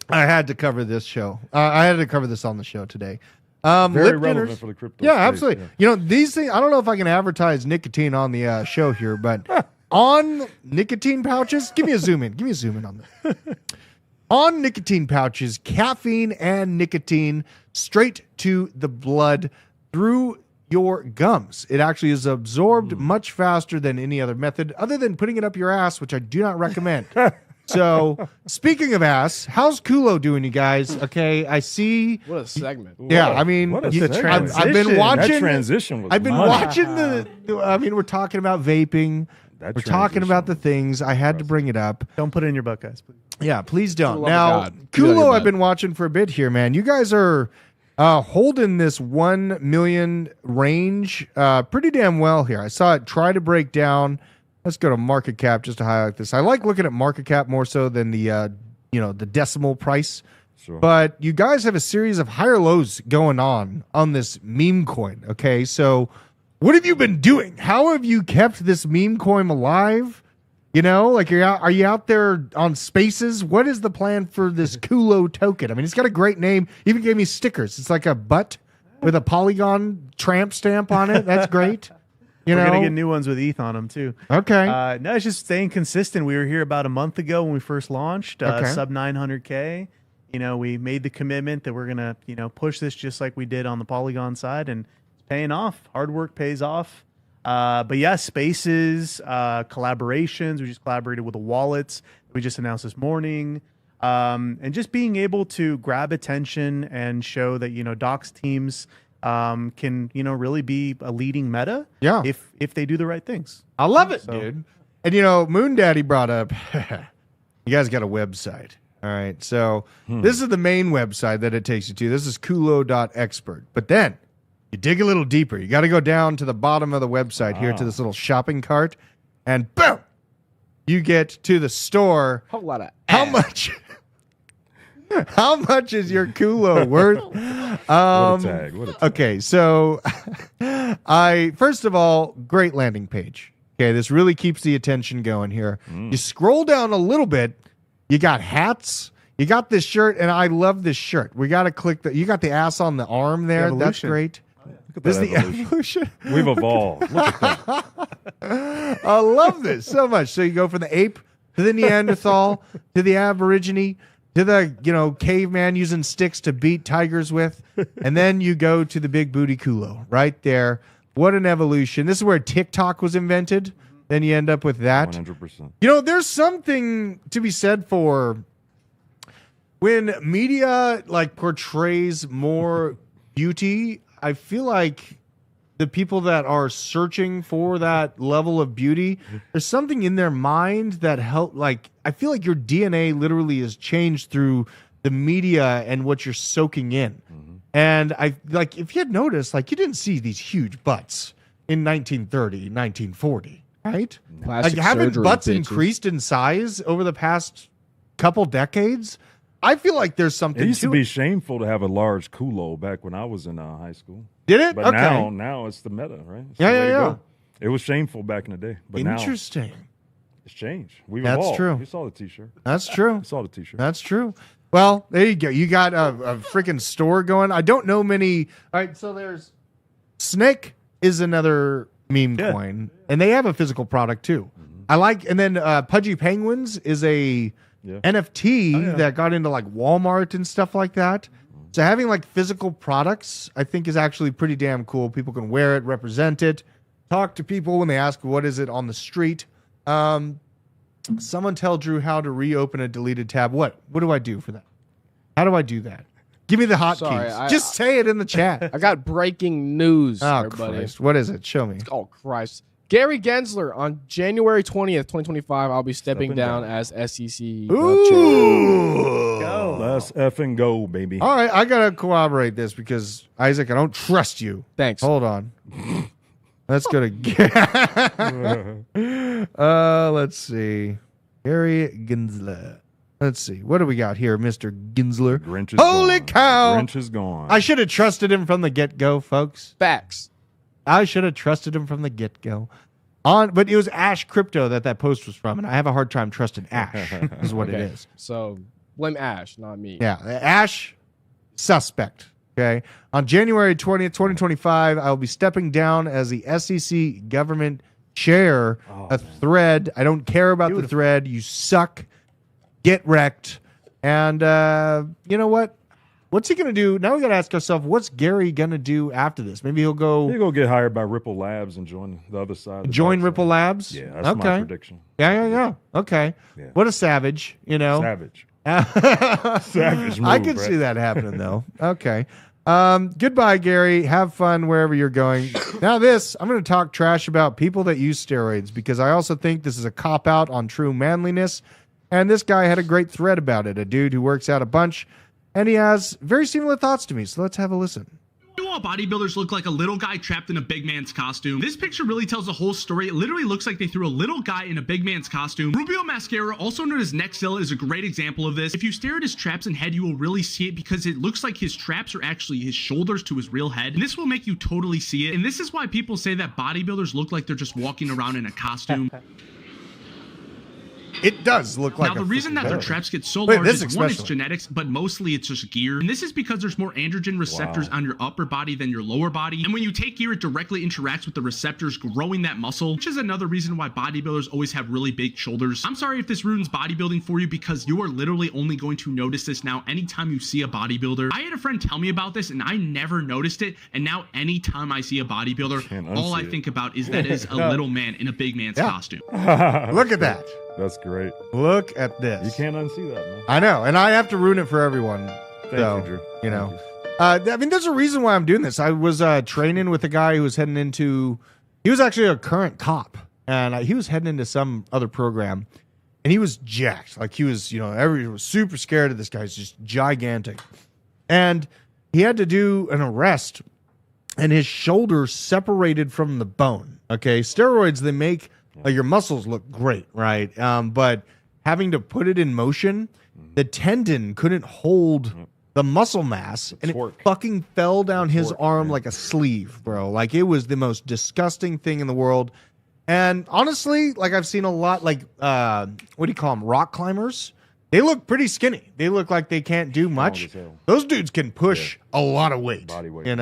I had to cover this show. I had to cover this on the show today. Very relevant for the crypto. Yeah, space, absolutely. Yeah. These things, I don't know if I can advertise nicotine on the show here, but on nicotine pouches, give me a zoom in on that. On nicotine pouches, caffeine and nicotine straight to the blood through your gums. It actually is absorbed much faster than any other method, other than putting it up your ass, which I do not recommend. So, speaking of ass, how's Kulo doing, you guys? Okay, I see. What a segment. Yeah, I mean, What a segment. I've been watching. That transition was I've been money. watching we're talking about vaping. That We're talking about the transition things. I had to bring it up. Don't put it in your butt, guys, please. Yeah, please don't. For the love Now, of God, keep it on your Kulo, I've butt. been watching for a bit here, man. You guys are holding this 1 million range pretty damn well here. I saw it try to break down. Let's go to market cap just to highlight this. I like looking at market cap more so than the the decimal price. Sure. But you guys have a series of higher lows going on this meme coin. Okay, so what have you been doing? How have you kept this meme coin alive? Are you out there on Spaces? What is the plan for this Kulo token? I mean, it's got a great name. Even gave me stickers. It's like a butt with a polygon tramp stamp on it. That's great. We're going to get new ones with ETH on them, too. Okay. No, it's just staying consistent. We were here about a month ago when we first launched, sub 900K. We made the commitment that we're going to, push this just like we did on the Polygon side, and it's paying off. Hard work pays off. But yeah, Spaces, collaborations. We just collaborated with the wallets we just announced this morning. And just being able to grab attention and show that, Doc's teams can really be a leading meta. Yeah. if they do the right things. I love it, So- dude. And Moon Daddy brought up, you guys got a website. All right. So this is the main website that it takes you to. This is kulo.expert. But then you dig a little deeper. You got to go down to the bottom of the website here to this little shopping cart, and boom, you get to the store. Whole lot of How ass. much? How much is your Kulo worth? What a tag. What a tag. Okay, so first of all, great landing page. Okay, this really keeps the attention going here. You scroll down a little bit, you got hats, you got this shirt, and I love this shirt. We got to click you got the ass on the arm there. That's evolution. great. Look at This is that the evolution. evolution. We've evolved. Look at that. I love this so much. So you go from the ape to the Neanderthal to the Aborigine to the caveman using sticks to beat tigers with, and then you go to the big booty Kulo right there. What an evolution! This is where TikTok was invented. Then you end up with that. 100%. There's something to be said for when media portrays more beauty. I feel like the people that are searching for that level of beauty, there's something in their mind that I feel like your DNA literally is changed through the media and what you're soaking in. And if you had noticed, you didn't see these huge butts in 1930, 1940, right? Plastic Haven't surgery, butts bitches. increased in size over the past couple decades? I feel like there's something It used to to be it. shameful to have a large Kulo back when I was in high school. Did it? But Okay. now it's the meta, right? It's Yeah, the way yeah, to yeah. go. It was shameful back in the day, but now Interesting. it's changed. We've That's evolved. true. You saw the T-shirt. That's true. You saw the T-shirt. That's true. Well, there you go. You got a freaking store going. I don't know many. All right, so there's Snake is another meme Yeah. coin, and they have a physical product too. I like, and then Pudgy Penguins is a Yeah. NFT yeah. that got into Walmart and stuff like that. So having physical products, I think, is actually pretty damn cool. People can wear it, represent it, talk to people when they ask what is it on the street. Someone tell Drew how to reopen a deleted tab. What do I do for that? How do I do that? Give me the Sorry, hotkeys. Just say it in the chat. I got breaking news, Oh, everybody. Christ. What is it? Show me. Oh, Christ. Gary Gensler, on January 20th, 2025, I'll be stepping down as SEC chair. Ooh. Go. Let's effing go, baby. All right, I got to corroborate this because, Isaac, I don't trust you. Thanks. Hold on. Let's go to let's see. Gary Gensler. Let's see. What do we got here, Mr. Gensler? Grinch is Holy gone. cow. Grinch is gone. I should have trusted him from the get-go, folks. Facts. I should have trusted him from the get-go. But it was Ash Crypto that post was from, and I have a hard time trusting Ash, is what it Okay. is. So blame Ash, not me. Yeah, Ash, suspect. Okay. On January 20th, 2025, I will be stepping down as the SEC government chair. A thread. I don't care about the thread. You suck. Get wrecked. And you know what? What's he going to do? Now we got to ask ourselves, what's Gary going to do after this? Maybe he'll go He'll go get hired by Ripple Labs and join the other side. of the join dark Ripple side. Labs. Yeah, that's my prediction. Yeah. Okay. Yeah. What a savage, Savage. Savage move, I could right? see that happening though. Okay. Goodbye, Gary. Have fun wherever you're going. Now I'm going to talk trash about people that use steroids because I also think this is a cop out on true manliness. And this guy had a great thread about it. A dude who works out a bunch, and he has very similar thoughts to me. So let's have a listen. All bodybuilders look like a little guy trapped in a big man's costume. This picture really tells the whole story. It literally looks like they threw a little guy in a big man's costume. Rubio Mascara, also known as Nexzilla, is a great example of this. If you stare at his traps and head, you will really see it because it looks like his traps are actually his shoulders to his real head. And this will make you totally see it. And this is why people say that bodybuilders look like they're just walking around in a costume. It does look like Now, the reason that their freaking traps get so Wait, large this is one, it's especially. genetics, but mostly it's just gear. And this is because there's more androgen receptors on your upper body than your lower body. And when you take gear, it directly interacts with the receptors, growing that muscle, which is another reason why bodybuilders always have really big shoulders. I'm sorry if this ruins bodybuilding for you because you are literally only going to notice this now anytime you see a bodybuilder. I had a friend tell me about this and I never noticed it. And now anytime I see a bodybuilder, Can't all I unsee it. think about is that is a little man in a big man's Yeah. costume. Look at that. That's great. Look at this. You can't unsee that, man. I know, and I have to ruin it for everyone. Thank so, you, Drew. you know. Thank I mean, there's a reason why I'm doing this. I was training with a guy who was heading into. He was actually a current cop, and he was heading into some other program, and he was jacked. Like he was, everyone was super scared of this guy. He's just gigantic, and he had to do an arrest, and his shoulder separated from the bone. Okay, steroids, they make your muscles look great, right? But having to put it in motion, the tendon couldn't hold the muscle mass, and it fucking fell down his arm like a sleeve, bro. Like it was the most disgusting thing in the world. And honestly, like I've seen a lot, like what do you call them, rock climbers? They look pretty skinny. They look like they can't do much. Those dudes can push a lot of weight, Body weight.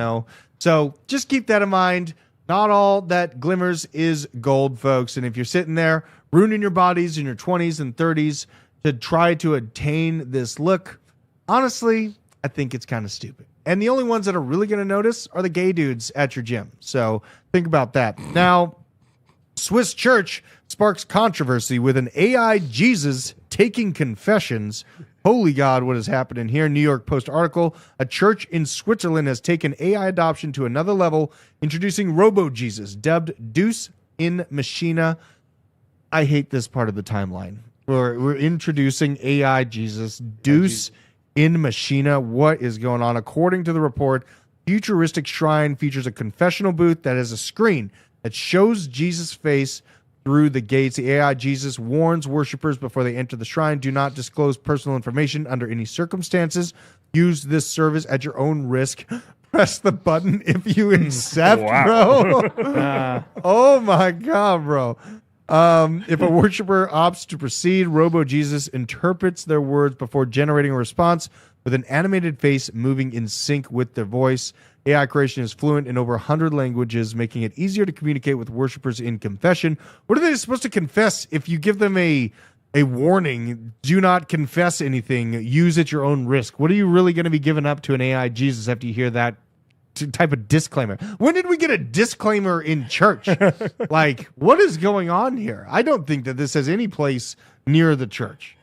So just keep that in mind. Not all that glimmers is gold, folks. And if you're sitting there ruining your bodies in your 20s and 30s to try to attain this look, honestly, I think it's kind of stupid. And the only ones that are really going to notice are the gay dudes at your gym. So think about that. Now, Swiss church sparks controversy with an AI Jesus taking confessions. Holy God, what is happening here? New York Post article. A church in Switzerland has taken AI adoption to another level, introducing Robo-Jesus, dubbed Deus in Machina. I hate this part of the timeline. We're introducing AI Jesus, Deus in Machina. What is going on? According to the report, futuristic shrine features a confessional booth that has a screen that shows Jesus' face through the gates. The AI Jesus warns worshipers before they enter the shrine, do not disclose personal information under any circumstances. Use this service at your own risk. Press the button if you accept, bro. Oh my God, bro. If a worshiper opts to proceed, Robo-Jesus interprets their words before generating a response with an animated face moving in sync with their voice. AI creation is fluent in over 100 languages, making it easier to communicate with worshipers in confession. What are they supposed to confess if you give them a warning? Do not confess anything. Use at your own risk. What are you really going to be giving up to an AI Jesus after you hear that type of disclaimer? When did we get a disclaimer in church? Like, what is going on here? I don't think that this has any place near the church.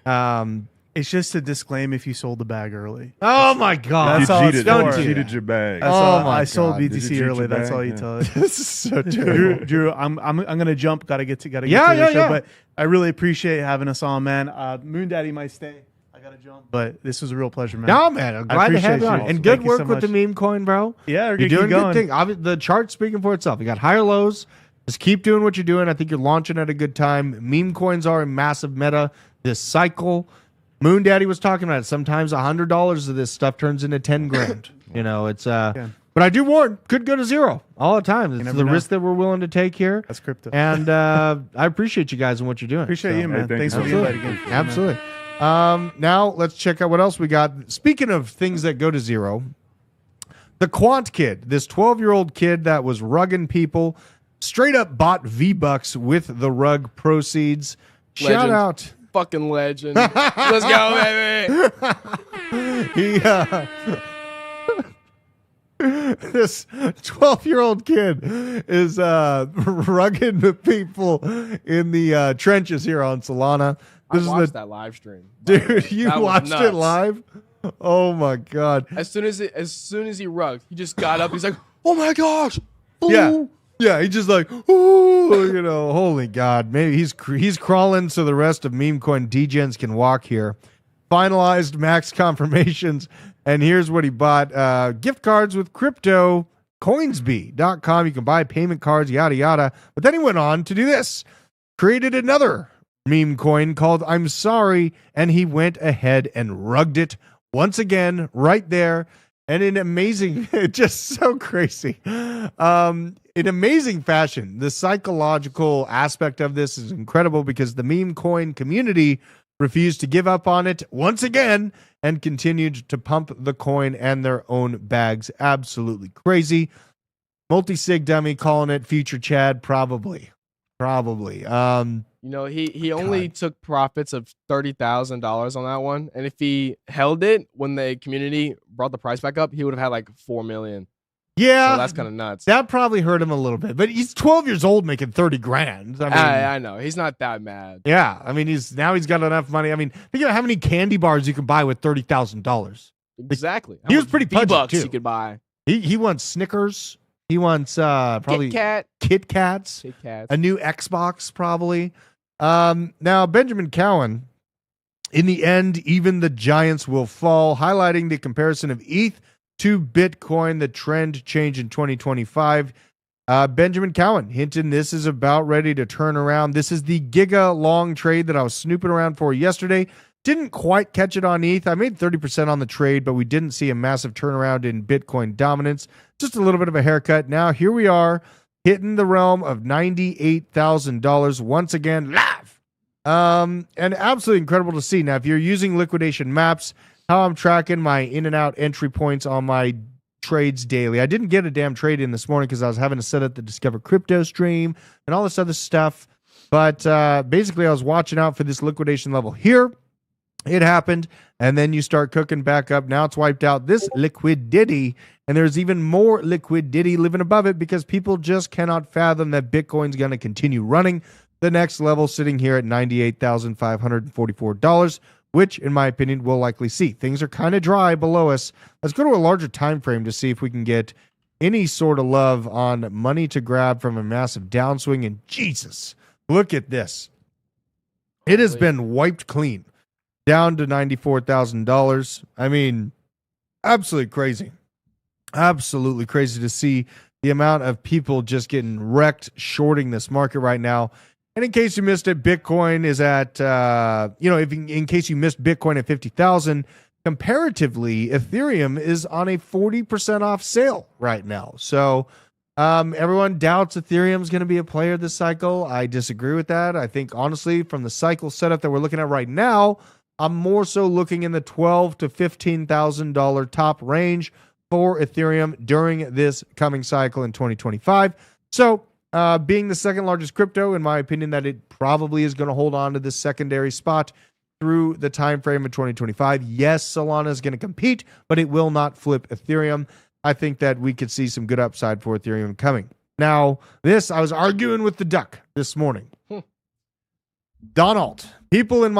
It's just a disclaim if you sold the bag early. Oh my God. That's all You it's cheated. for. You cheated your bag. That's all. my I sold God. Did you BTC cheat early. your That's bag? all you Yeah. tell it. This is so terrible. Drew, I'm gonna jump. Gotta get to the Yeah. show. But I really appreciate having us on, man. Moon Daddy might stay. I gotta jump. But this was a real pleasure, man. No, man. I'm glad to have you appreciate on. you. And Thank good you work so with the much. meme coin, bro. Yeah, we're You're gonna doing keep good thing. going. The chart's speaking for itself. You got higher lows. Just keep doing what you're doing. I think you're launching at a good time. Meme coins are a massive meta this cycle. Moon Daddy was talking about it. Sometimes $100 of this stuff turns into 10 grand. It's but I do warn, could go to zero all the time. It's never the know. risk that we're willing to take here. That's crypto. And I appreciate you guys and what you're doing. Appreciate you, man. Hey, Thanks for the invite again. Absolutely. Now let's check out what else we got. Speaking of things that go to zero, the Quant Kid, this 12-year-old kid that was rugging people, straight up bought V-Bucks with the rug proceeds. Shout Legend. out. Fucking legend. Let's go, baby. He this 12-year-old kid is rugging the people in the trenches here on Solana. I This watched is that live stream. dude. You That was watched it nuts. live? Oh my God. As soon as he rugged, he just got up. He's like, "Oh my gosh!" Yeah. Ooh. Yeah, he's just like, ooh, holy God. Maybe he's crawling so the rest of meme coin degens can walk here. Finalized max confirmations, and here's what he bought. Gift cards with crypto, coinsbee.com. You can buy payment cards, yada, yada. But then he went on to do this. Created another meme coin called I'm Sorry, and he went ahead and rugged it once again right there. And in amazing, just so crazy. In amazing fashion, the psychological aspect of this is incredible because the meme coin community refused to give up on it once again and continued to pump the coin and their own bags. Absolutely crazy. Multi-sig dummy calling it future Chad, probably. He only took profits of $30,000 on that one, and if he held it when the community brought the price back up, he would have had like 4 million. Yeah, So that's kind of nuts. that probably hurt him a little bit, but he's 12 years old making 30 grand. I mean, I know he's not that mad. yeah, I mean, he's got enough money. I mean, think about how many candy bars you can buy with $30,000. Exactly. He was pretty pudgy, V-Bucks too. you could buy. He wants Snickers. He wants probably Kit Kats. Kit Kats. A new Xbox, probably. Now, Benjamin Cowan, in the end, even the giants will fall, highlighting the comparison of ETH to Bitcoin, the trend change in 2025. Benjamin Cowan hinting this is about ready to turn around. This is the giga long trade that I was snooping around for yesterday. Didn't quite catch it on ETH. I made 30% on the trade, but we didn't see a massive turnaround in Bitcoin dominance. Just a little bit of a haircut. Now here we are hitting the realm of $98,000 once again live. And absolutely incredible to see. Now, if you're using liquidation maps, how I'm tracking my in and out entry points on my trades daily. I didn't get a damn trade in this morning because I was having to set up the Discover Crypto stream and all this other stuff. But basically, I was watching out for this liquidation level here. It happened, and then you start cooking back up. Now it's wiped out this liquidity, and there's even more liquidity living above it because people just cannot fathom that Bitcoin's going to continue running. The next level sitting here at $98,544, which, in my opinion, we'll likely see. Things are kind of dry below us. Let's go to a larger time frame to see if we can get any sort of love on money to grab from a massive downswing. And Jesus, look at this. It has been wiped clean. Down to $94,000. I mean, absolutely crazy. Absolutely crazy to see the amount of people just getting wrecked shorting this market right now. And in case you missed it, Bitcoin is at, in case you missed Bitcoin at 50,000, comparatively, Ethereum is on a 40% off sale right now. So everyone doubts Ethereum is going to be a player this cycle. I disagree with that. I think, honestly, from the cycle setup that we're looking at right now, I'm more so looking in the $12,000 to $15,000 top range for Ethereum during this coming cycle in 2025. So, being the second largest crypto, in my opinion, that it probably is going to hold on to this secondary spot through the time frame of 2025. Yes, Solana is going to compete, but it will not flip Ethereum. I think that we could see some good upside for Ethereum coming. Now, I was arguing with the duck this morning. Don Alt. People in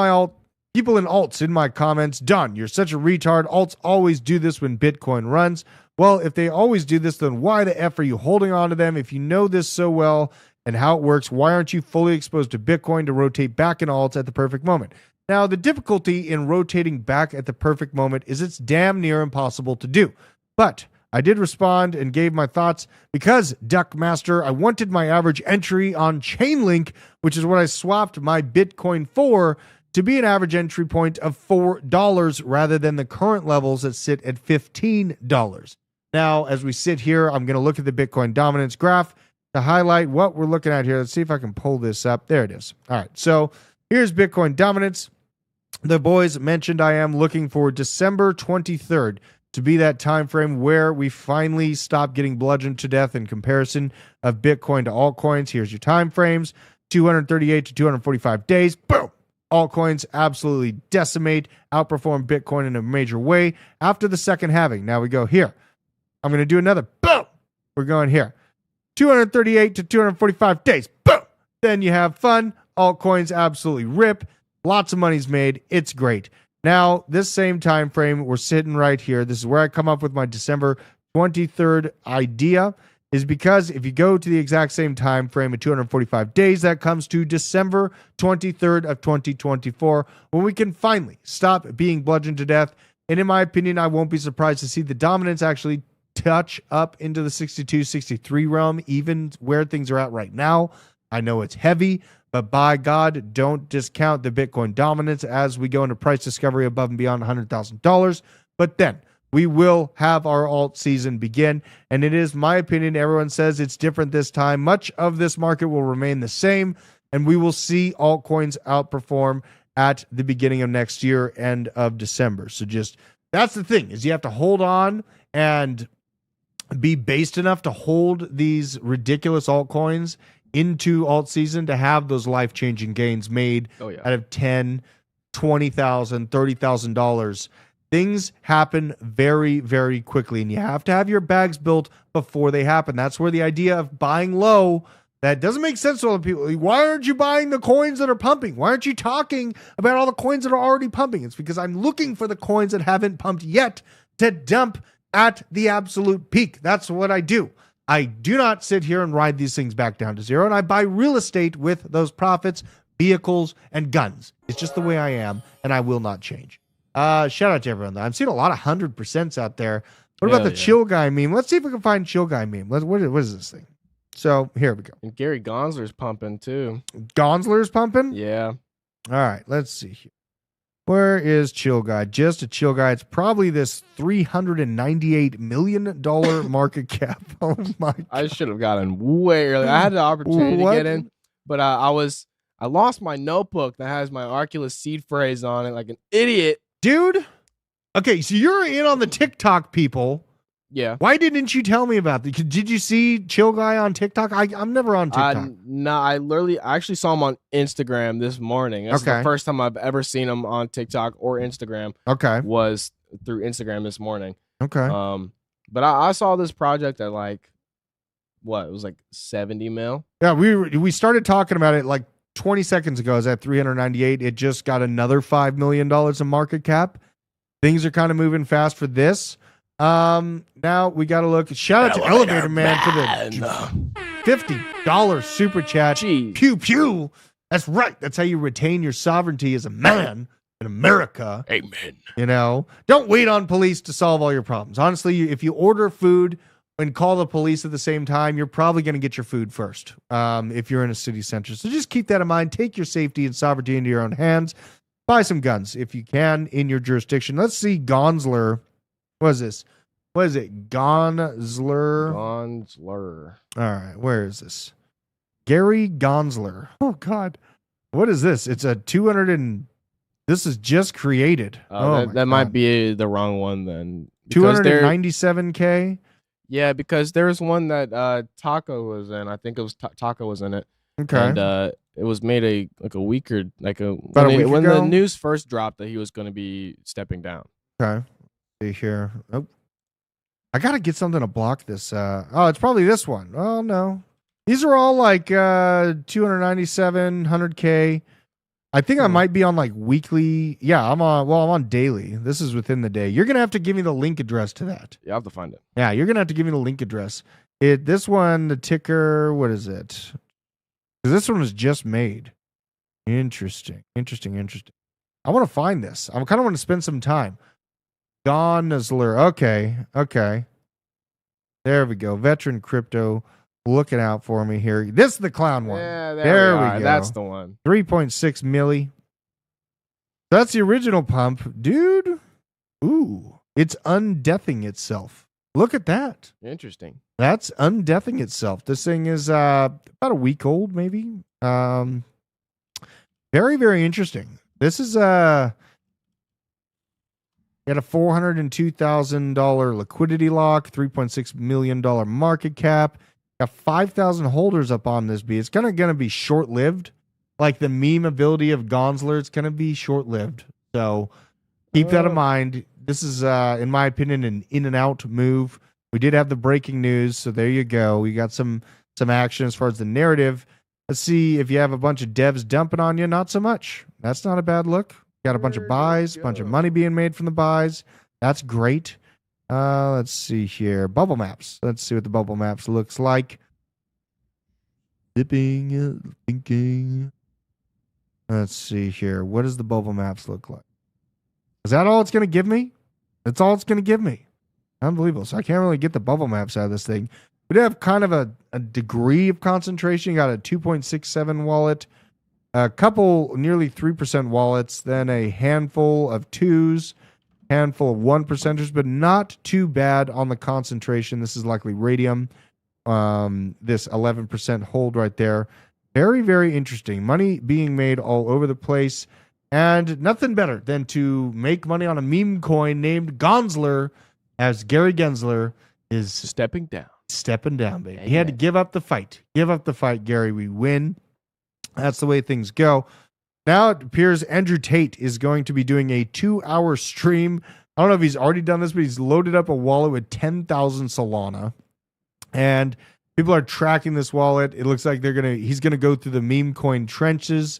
alts in my comments, Don, you're such a retard. Alts always do this when Bitcoin runs. Well, if they always do this, then why the F are you holding on to them? If you know this so well and how it works, why aren't you fully exposed to Bitcoin to rotate back in alts at the perfect moment? Now, the difficulty in rotating back at the perfect moment is it's damn near impossible to do. But I did respond and gave my thoughts because, Duckmaster, I wanted my average entry on Chainlink, which is what I swapped my Bitcoin for, to be an average entry point of $4 rather than the current levels that sit at $15. Now, as we sit here, I'm going to look at the Bitcoin dominance graph to highlight what we're looking at here. Let's see if I can pull this up. There it is. All right, so here's Bitcoin dominance. The boys mentioned I am looking for December 23rd to be that time frame where we finally stop getting bludgeoned to death in comparison of Bitcoin to altcoins. Here's your time frames, 238 to 245 days. Boom. Altcoins absolutely decimate, outperform Bitcoin in a major way after the second halving. Now we go here. I'm going to do another. Boom. We're going here. 238 to 245 days. Boom. Then you have fun. Altcoins absolutely rip. Lots of money's made. It's great. Now, this same time frame, we're sitting right here. This is where I come up with my December 23rd idea. Is because if you go to the exact same time frame of 245 days, that comes to December 23rd of 2024, when we can finally stop being bludgeoned to death. And in my opinion, I won't be surprised to see the dominance actually touch up into the 62, 63 realm, even where things are at right now. I know it's heavy, but by God, don't discount the Bitcoin dominance as we go into price discovery above and beyond $100,000. But then we will have our alt season begin, and it is my opinion, everyone says it's different this time. Much of this market will remain the same, and we will see altcoins outperform at the beginning of next year, end of December. So that's the thing, is you have to hold on and be based enough to hold these ridiculous altcoins into alt season to have those life-changing gains made out of $10,000, $20,000, $30,000. Things happen very, very quickly, and you have to have your bags built before they happen. That's where the idea of buying low, that doesn't make sense to a lot of people. Why aren't you buying the coins that are pumping? Why aren't you talking about all the coins that are already pumping? It's because I'm looking for the coins that haven't pumped yet to dump at the absolute peak. That's what I do. I do not sit here and ride these things back down to zero, and I buy real estate with those profits, vehicles, and guns. It's just the way I am, and I will not change. Shout out to everyone, though. I'm seeing a lot of 100% out there. What about the chill guy meme? Let's see if we can find chill guy meme. What is this thing? So here we go. And Gary Gonsler's pumping too. Gonsler's pumping? Yeah. All right, let's see here. Where is chill guy? Just a chill guy. It's probably this $398 million market cap. Oh my God. I should have gotten way early. I had the opportunity to get in, but I lost my notebook that has my Arculus seed phrase on it like an idiot. Dude. Okay, so you're in on the TikTok people. Yeah. Why didn't you tell me about this? Did you see Chill Guy on TikTok? I'm never on TikTok. No, I actually saw him on Instagram this morning. That's the first time I've ever seen him on TikTok or Instagram. Okay. Was through Instagram this morning. Okay. But I saw this project at like, what? It was like 70 mil. Yeah, we started talking about it like 20 seconds ago. It was at 398. It just got another $5 million in market cap. Things are kind of moving fast for this. Now we got to look. Shout out to Elevator Man for the $50 super chat. Jeez. Pew pew. That's right. That's how you retain your sovereignty as a man in America. Amen. You know, don't wait on police to solve all your problems. Honestly, if you order food and call the police at the same time, you're probably going to get your food first. If you're in a city center, so just keep that in mind. Take your safety and sovereignty into your own hands. Buy some guns if you can in your jurisdiction. Let's see, Gonsler. What is this? What is it? Gonsler. Gonsler. All right, where is this? Gary Gonsler. Oh God, what is this? It's a 200 and this is just created. That might be the wrong one then. 297K. Yeah, because there's one that Taco was in. I think it was Taco was in it. Okay. And it was made a week or when ago? the news first dropped that he was going to be stepping down. Okay. See here. Oh, I gotta get something to block this. It's probably this one. Oh no, these are all like 297, 100K. I think I might be on like weekly. Yeah, I'm on daily. This is within the day. You're gonna have to give me the link address to that. You have to find it. Yeah, you're gonna have to give me the link address. This one, the ticker. What is it? Because this one was just made. Interesting. I want to find this. I kind of want to spend some time. Gonsler. Okay. There we go. Veteran Crypto looking out for me here. This is the clown one. Yeah, there we go. That's the one. 3.6 milli. That's the original pump. Dude. Ooh. It's undeathing itself. Look at that. Interesting. That's undeathing itself. This thing is about a week old, maybe. Very, very interesting. This is got a $402,000 liquidity lock, $3.6 million market cap. Got 5,000 holders up on this B. It's gonna be short-lived. Like the meme ability of Gonsler, it's gonna be short-lived. So keep that in mind. This is, in my opinion, an in and out move. We did have the breaking news, so there you go. We got some action as far as the narrative. Let's see if you have a bunch of devs dumping on you. Not so much. That's not a bad look. Got a bunch of buys, a bunch of money being made from the buys. That's great. Let's see here. Bubble maps. Let's see what the bubble maps looks like. Dipping, thinking. Let's see here. What does the bubble maps look like? Is that all it's going to give me? That's all it's going to give me. Unbelievable. So I can't really get the bubble maps out of this thing. We have kind of a degree of concentration. You got a 2.67 wallet. A couple nearly 3% wallets, then a handful of 2s, handful of 1%ers, but not too bad on the concentration. This is likely radium. This 11% hold right there. Very, very interesting. Money being made all over the place. And nothing better than to make money on a meme coin named Gonsler, as Gary Gensler is stepping down, baby. He had to give up the fight. Give up the fight, Gary. We win. That's the way things go. Now it appears Andrew Tate is going to be doing a 2-hour stream. I don't know if he's already done this, but he's loaded up a wallet with 10,000 Solana. And people are tracking this wallet. It looks like he's gonna go through the meme coin trenches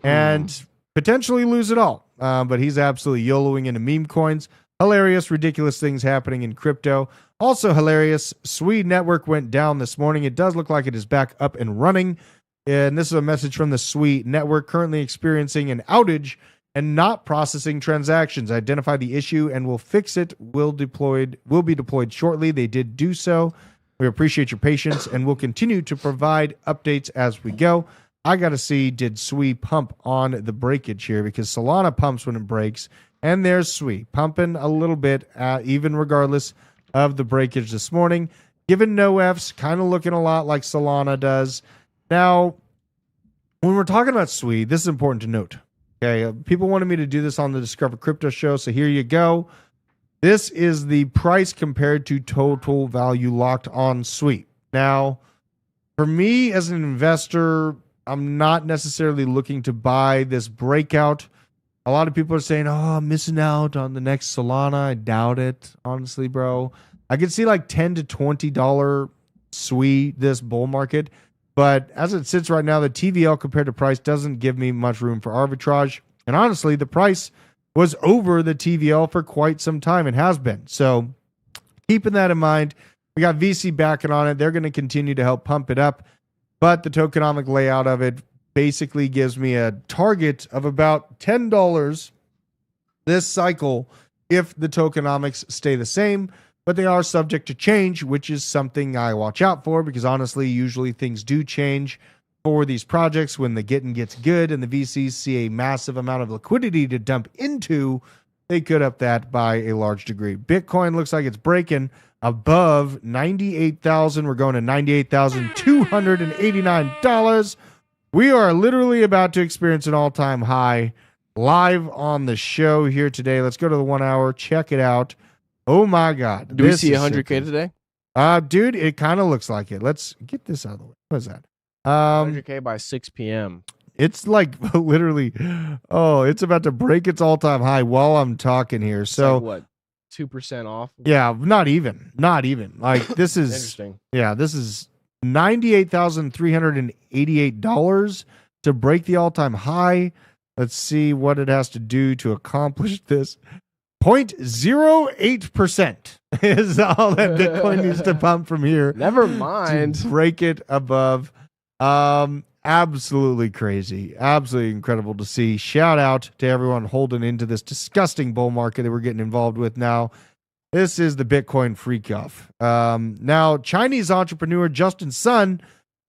and potentially lose it all. But he's absolutely YOLOing into meme coins. hilarious, ridiculous things happening in crypto. Also hilarious, Swede network went down this morning. It does look like it is back up and running. And this is a message from the Swede network, currently experiencing an outage and not processing transactions. Identify the issue and we'll fix it. Will be deployed shortly. They did do so. We appreciate your patience and we'll continue to provide updates as we go. I got to see, did Swee pump on the breakage here? Because Solana pumps when it breaks, and there's Swee pumping a little bit, even regardless of the breakage this morning. Given no Fs, kind of looking a lot like Solana does. Now, when we're talking about Swee, this is important to note. Okay, people wanted me to do this on the Discover Crypto show, so here you go. This is the price compared to total value locked on Swee. Now, for me as an investor, I'm not necessarily looking to buy this breakout. A lot of people are saying, oh, I'm missing out on the next Solana. I doubt it, honestly, bro. I could see like $10 to $20 Swee this bull market. But as it sits right now, the TVL compared to price doesn't give me much room for arbitrage. And honestly, the price was over the TVL for quite some time and has been. So keeping that in mind, we got VC backing on it. They're going to continue to help pump it up. But the tokenomic layout of it basically gives me a target of about $10 this cycle if the tokenomics stay the same. But they are subject to change, which is something I watch out for because honestly, usually things do change for these projects when the getting gets good and the VCs see a massive amount of liquidity to dump into. They could up that by a large degree. Bitcoin looks like it's breaking above 98,000. We're going to $98,289. We are literally about to experience an all-time high live on the show here today. Let's go to the 1 hour. Check it out. Oh my God. Do we see 100K today? Dude, it kind of looks like it. Let's get this out of the way. What is that? 100K by 6 p.m. It's like literally, it's about to break its all-time high while I'm talking here. So like what, 2% off? Yeah, not even. Like this is interesting. Yeah, this is $98,388 to break the all-time high. Let's see what it has to do to accomplish this. 0.08% is all that Bitcoin needs to pump from here. Never mind. To break it above. Absolutely crazy. Absolutely incredible to see. Shout out to everyone holding into this disgusting bull market that we're getting involved with now. This is the Bitcoin freak off. Now, Chinese entrepreneur Justin Sun,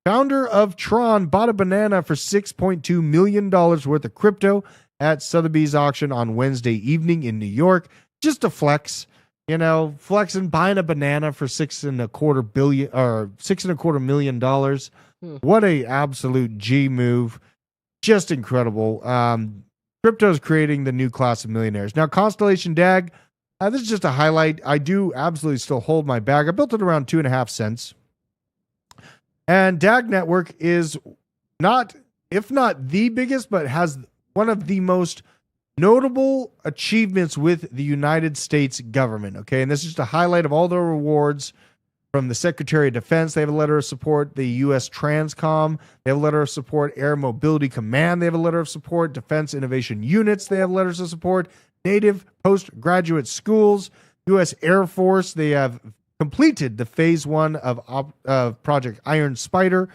founder of Tron, bought a banana for $6.2 million worth of crypto at Sotheby's auction on Wednesday evening in New York. Just a flex, flexing, buying a banana for $6.25 million. What a absolute G move. Just incredible. Crypto is creating the new class of millionaires. Now, Constellation DAG, this is just a highlight. I do absolutely still hold my bag. I built it around 2.5 cents. And DAG Network is not, if not the biggest, but has one of the most notable achievements with the United States government. Okay. And this is just a highlight of all the rewards from the Secretary of Defense. They have a letter of support. The U.S. Transcom, they have a letter of support. Air Mobility Command, they have a letter of support. Defense Innovation Units, they have letters of support. Native postgraduate schools, U.S. Air Force, they have completed the phase 1 of Project Iron Spider,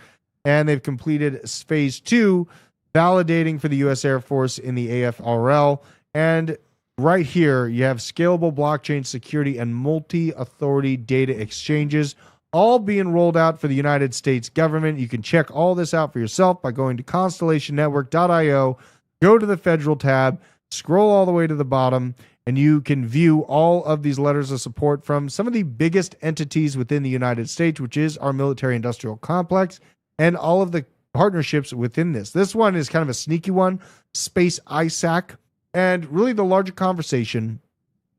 and they've completed phase 2, validating for the U.S. Air Force in the AFRL. And right here, you have scalable blockchain security and multi-authority data exchanges all being rolled out for the United States government. You can check all this out for yourself by going to constellationnetwork.io, go to the federal tab, scroll all the way to the bottom, and you can view all of these letters of support from some of the biggest entities within the United States, which is our military-industrial complex, and all of the partnerships within this. This one is kind of a sneaky one, Space ISAC, and really the larger conversation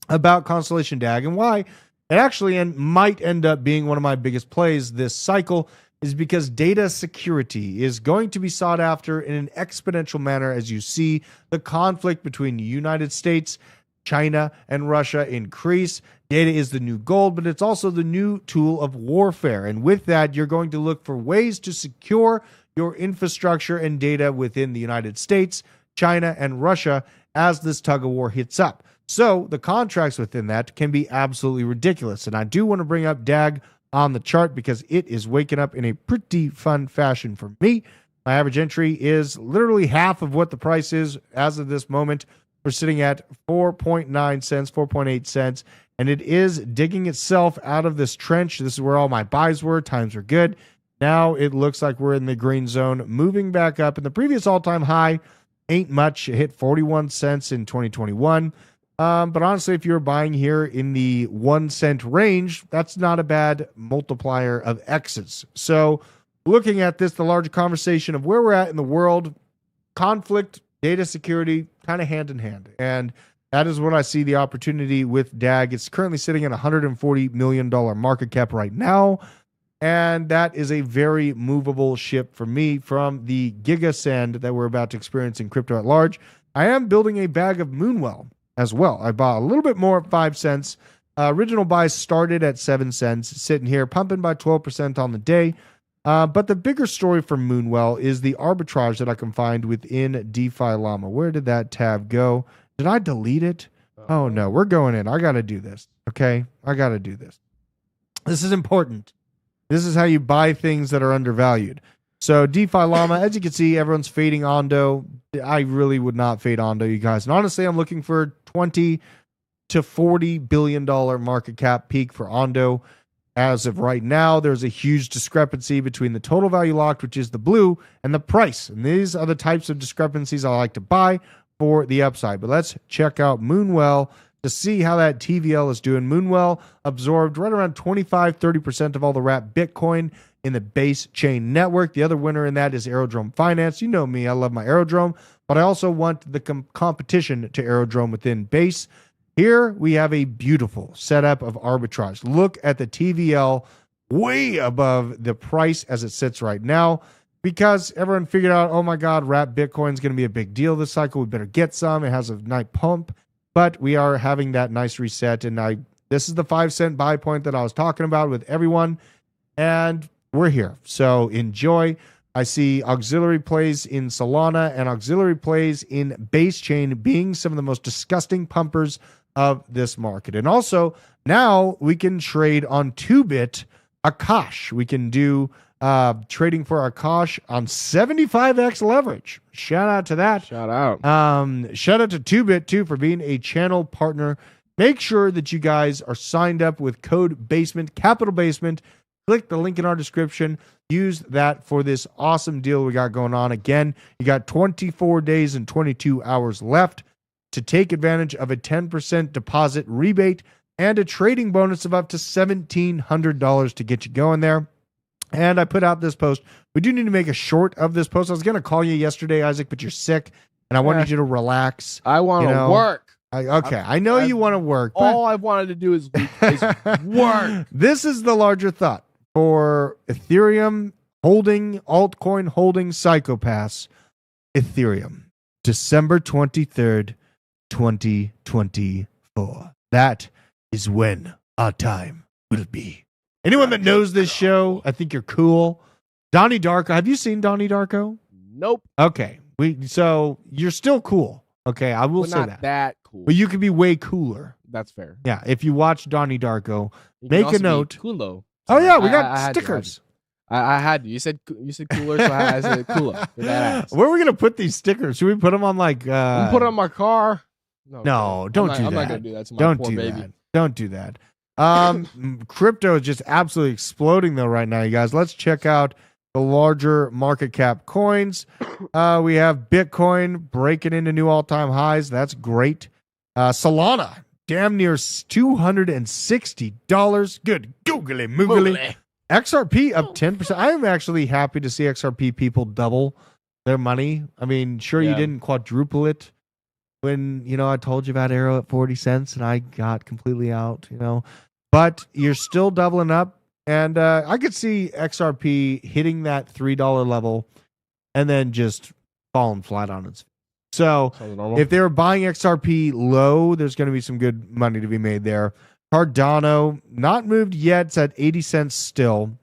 about Constellation DAG and why it actually might end up being one of my biggest plays this cycle is because data security is going to be sought after in an exponential manner as you see the conflict between the United States, China, and Russia increase. Data is the new gold, but it's also the new tool of warfare. And with that, you're going to look for ways to secure your infrastructure and data within the United States, China, and Russia as this tug of war hits up. So the contracts within that can be absolutely ridiculous. And I do want to bring up DAG on the chart because it is waking up in a pretty fun fashion for me. My average entry is literally half of what the price is as of this moment. We're sitting at 4.9 cents, 4.8 cents, and it is digging itself out of this trench. This is where all my buys were. Times were good. Now it looks like we're in the green zone, moving back up. And the previous all-time high ain't much. It hit 41 cents in 2021. But honestly, if you're buying here in the 1 cent range, that's not a bad multiplier of X's. So looking at this, the larger conversation of where we're at in the world, conflict, data security, kind of hand in hand. And that is what I see the opportunity with DAG. It's currently sitting at $140 million market cap right now. And that is a very movable ship for me from the giga send that we're about to experience in crypto at large. I am building a bag of Moonwell as well. I bought a little bit more at 5 cents. Original buy started at 7 cents, sitting here pumping by 12% on the day. But the bigger story for Moonwell is the arbitrage that I can find within DeFi Llama. Where did that tab go? Did I delete it? Oh no, we're going in. I got to do this. Okay. I got to do this. This is important. This is how you buy things that are undervalued. So DeFi Llama, as you can see, everyone's fading Ondo. I really would not fade Ondo, you guys. And honestly, I'm looking for 20 to $40 billion market cap peak for Ondo. As of right now, there's a huge discrepancy between the total value locked, which is the blue, and the price. And these are the types of discrepancies I like to buy for the upside. But let's check out Moonwell to see how that TVL is doing. Moonwell absorbed right around 25-30% of all the wrapped Bitcoin in the base chain network. The other winner in that is Aerodrome Finance. You know me, I love my Aerodrome, but I also want the competition to Aerodrome within base. Here we have a beautiful setup of arbitrage. Look at the TVL way above the price as it sits right now, because everyone figured out, oh my God, wrapped Bitcoin is going to be a big deal this cycle. We better get some. It has a nice pump. But we are having that nice reset, and this is the 5 cent buy point that I was talking about with everyone, and we're here. So enjoy. I see auxiliary plays in Solana and auxiliary plays in base chain being some of the most disgusting pumpers of this market. And also, now we can trade on 2-bit Akash. We can do trading for Akash on 75x leverage. Shout out to that. Shout out. Shout out to 2-bit too for being a channel partner. Make sure that you guys are signed up with code BASEMENT, capital BASEMENT. Click the link in our description. Use that for this awesome deal we got going on. Again, you got 24 days and 22 hours left to take advantage of a 10% deposit rebate and a trading bonus of up to $1,700 to get you going there. And I put out this post. We do need to make a short of this post. I was going to call you yesterday, Isaac, but you're sick, and I wanted you to relax. I want to work. I know you want to work. All I wanted to do is work. This is the larger thought for Ethereum holding, altcoin holding psychopaths. Ethereum, December 23rd, 2024. That is when our time will be. Anyone that knows this show, I think you're cool. Donnie Darko. Have you seen Donnie Darko? Nope. Okay. So you're still cool. Okay. I will say not that cool. But you could be way cooler. That's fair. Yeah. If you watch Donnie Darko, make a note. Coolo. Oh yeah, we got stickers. I had to. You said cooler, so I said cooler. Where are we gonna put these stickers? Should we put them on like? Put them on my car. No, don't do that. I'm not gonna do that to my don't poor do baby. That. Don't do that. Crypto is just absolutely exploding though right now, you guys. Let's check out the larger market cap coins. We have Bitcoin breaking into new all-time highs. That's great. Solana, damn near $260. Good googly moogly. XRP up 10%. I am actually happy to see XRP people double their money. I mean, sure, you didn't quadruple it when, I told you about Arrow at 40 cents and I got completely out, but you're still doubling up. And I could see XRP hitting that $3 level and then just falling flat on its feet. So if they were buying XRP low, there's going to be some good money to be made there. Cardano, not moved yet. It's at 80 cents still.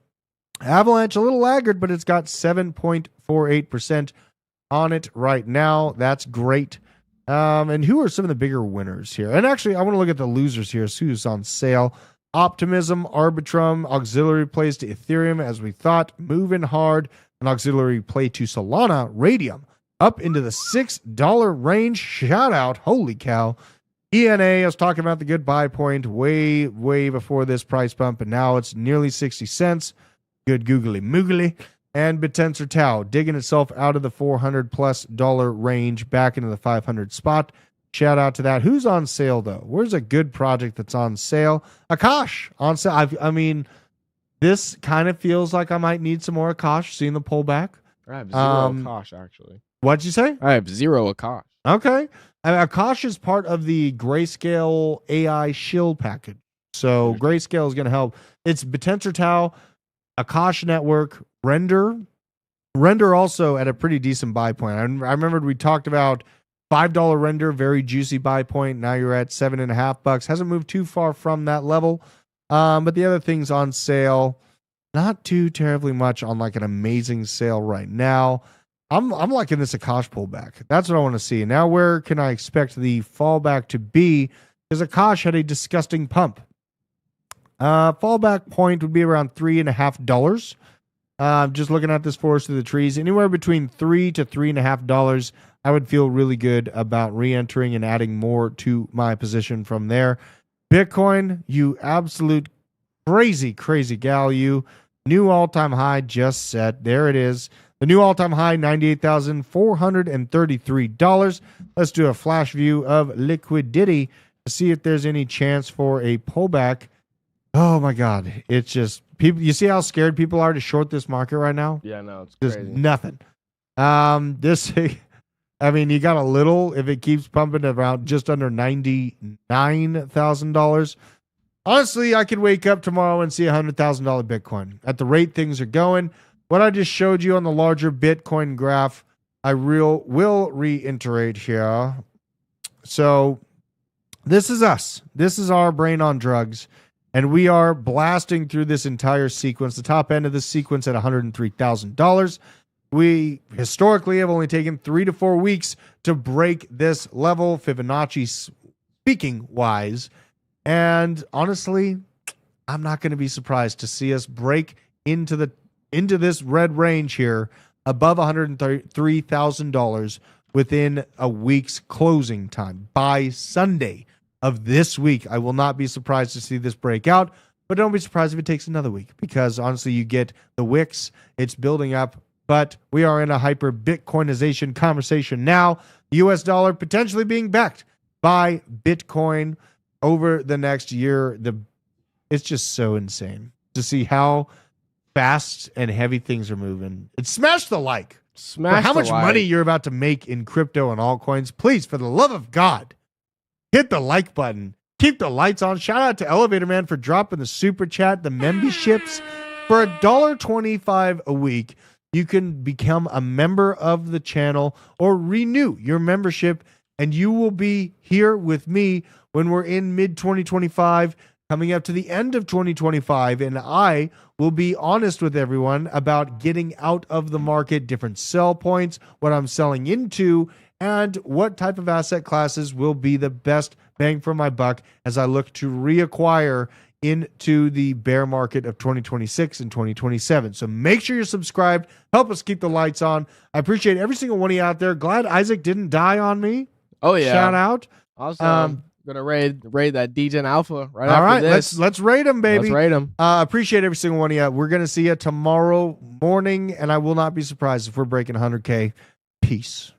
Avalanche, a little laggard, but it's got 7.48% on it right now. That's great. And who are some of the bigger winners here? And actually, I want to look at the losers here. So who's on sale? Optimism, Arbitrum, auxiliary plays to Ethereum, as we thought, moving hard, an auxiliary play to Solana, Radium, up into the $6 range. Shout out, holy cow. ENA, I was talking about the good buy point way before this price bump, and now it's nearly 60 cents. Good googly moogly. And Bitensor Tau, digging itself out of the $400+ range back into the 500 spot. Shout out to that. Who's on sale, though? Where's a good project that's on sale? Akash on sale. I mean, this kind of feels like I might need some more Akash, seeing the pullback. I have 0 Akash, actually. What'd you say? I have 0 Akash. Okay. Akash is part of the Grayscale AI shill package. So Grayscale is going to help. It's Bitensor Tau, Akash Network, Render also at a pretty decent buy point. I remembered we talked about $5 Render, very juicy buy point. Now you're at $7.50. Hasn't moved too far from that level. But the other things on sale, not too terribly much on like an amazing sale right now. I'm liking this Akash pullback. That's what I want to see. Now, where can I expect the fallback to be? Because Akash had a disgusting pump. Fallback point would be around $3.50. Just looking at this forest through the trees, anywhere between $3 to $3.50. I would feel really good about re-entering and adding more to my position from there. Bitcoin, you absolute crazy gal, you. New all-time high just set. There it is. The new all-time high, $98,433. Let's do a flash view of liquidity to see if there's any chance for a pullback. Oh my God. It's just people. You see how scared people are to short this market right now? Yeah, no, it's Just crazy. nothing. I mean, you got a little if it keeps pumping around just under $99,000. Honestly, I could wake up tomorrow and see $100,000 Bitcoin. At the rate things are going, what I just showed you on the larger Bitcoin graph, I will reiterate here. So this is us. This is our brain on drugs. And we are blasting through this entire sequence. The top end of this sequence at $103,000. We historically have only taken 3 to 4 weeks to break this level, Fibonacci speaking wise. And honestly, I'm not going to be surprised to see us break into this red range here above $103,000 within a week's closing time by Sunday of this week. I will not be surprised to see this break out, but don't be surprised if it takes another week, because honestly, you get the wicks, it's building up, but we are in a hyper Bitcoinization conversation now. The US dollar potentially being backed by Bitcoin over the next year. It's just so insane to see how fast and heavy things are moving. And smash the like. Smash for how the much like. money you're about to make in crypto and altcoins. Please, for the love of God, hit the like button. Keep the lights on. Shout out to Elevator Man for dropping the super chat, the memberships. For $1.25 a week, you can become a member of the channel or renew your membership, and you will be here with me when we're in mid-2025, coming up to the end of 2025, and I will be honest with everyone about getting out of the market, different sell points, what I'm selling into, and what type of asset classes will be the best bang for my buck as I look to reacquire into the bear market of 2026 and 2027. So make sure you're subscribed. Help us keep the lights on. I appreciate every single one of you out there. Glad Isaac didn't die on me. Oh yeah. Shout out. Also, gonna raid that DGen Alpha right All after right, this. let's rate him, baby. Let's rate him. Appreciate every single one of you. We're gonna see you tomorrow morning, and I will not be surprised if we're breaking 100K. Peace.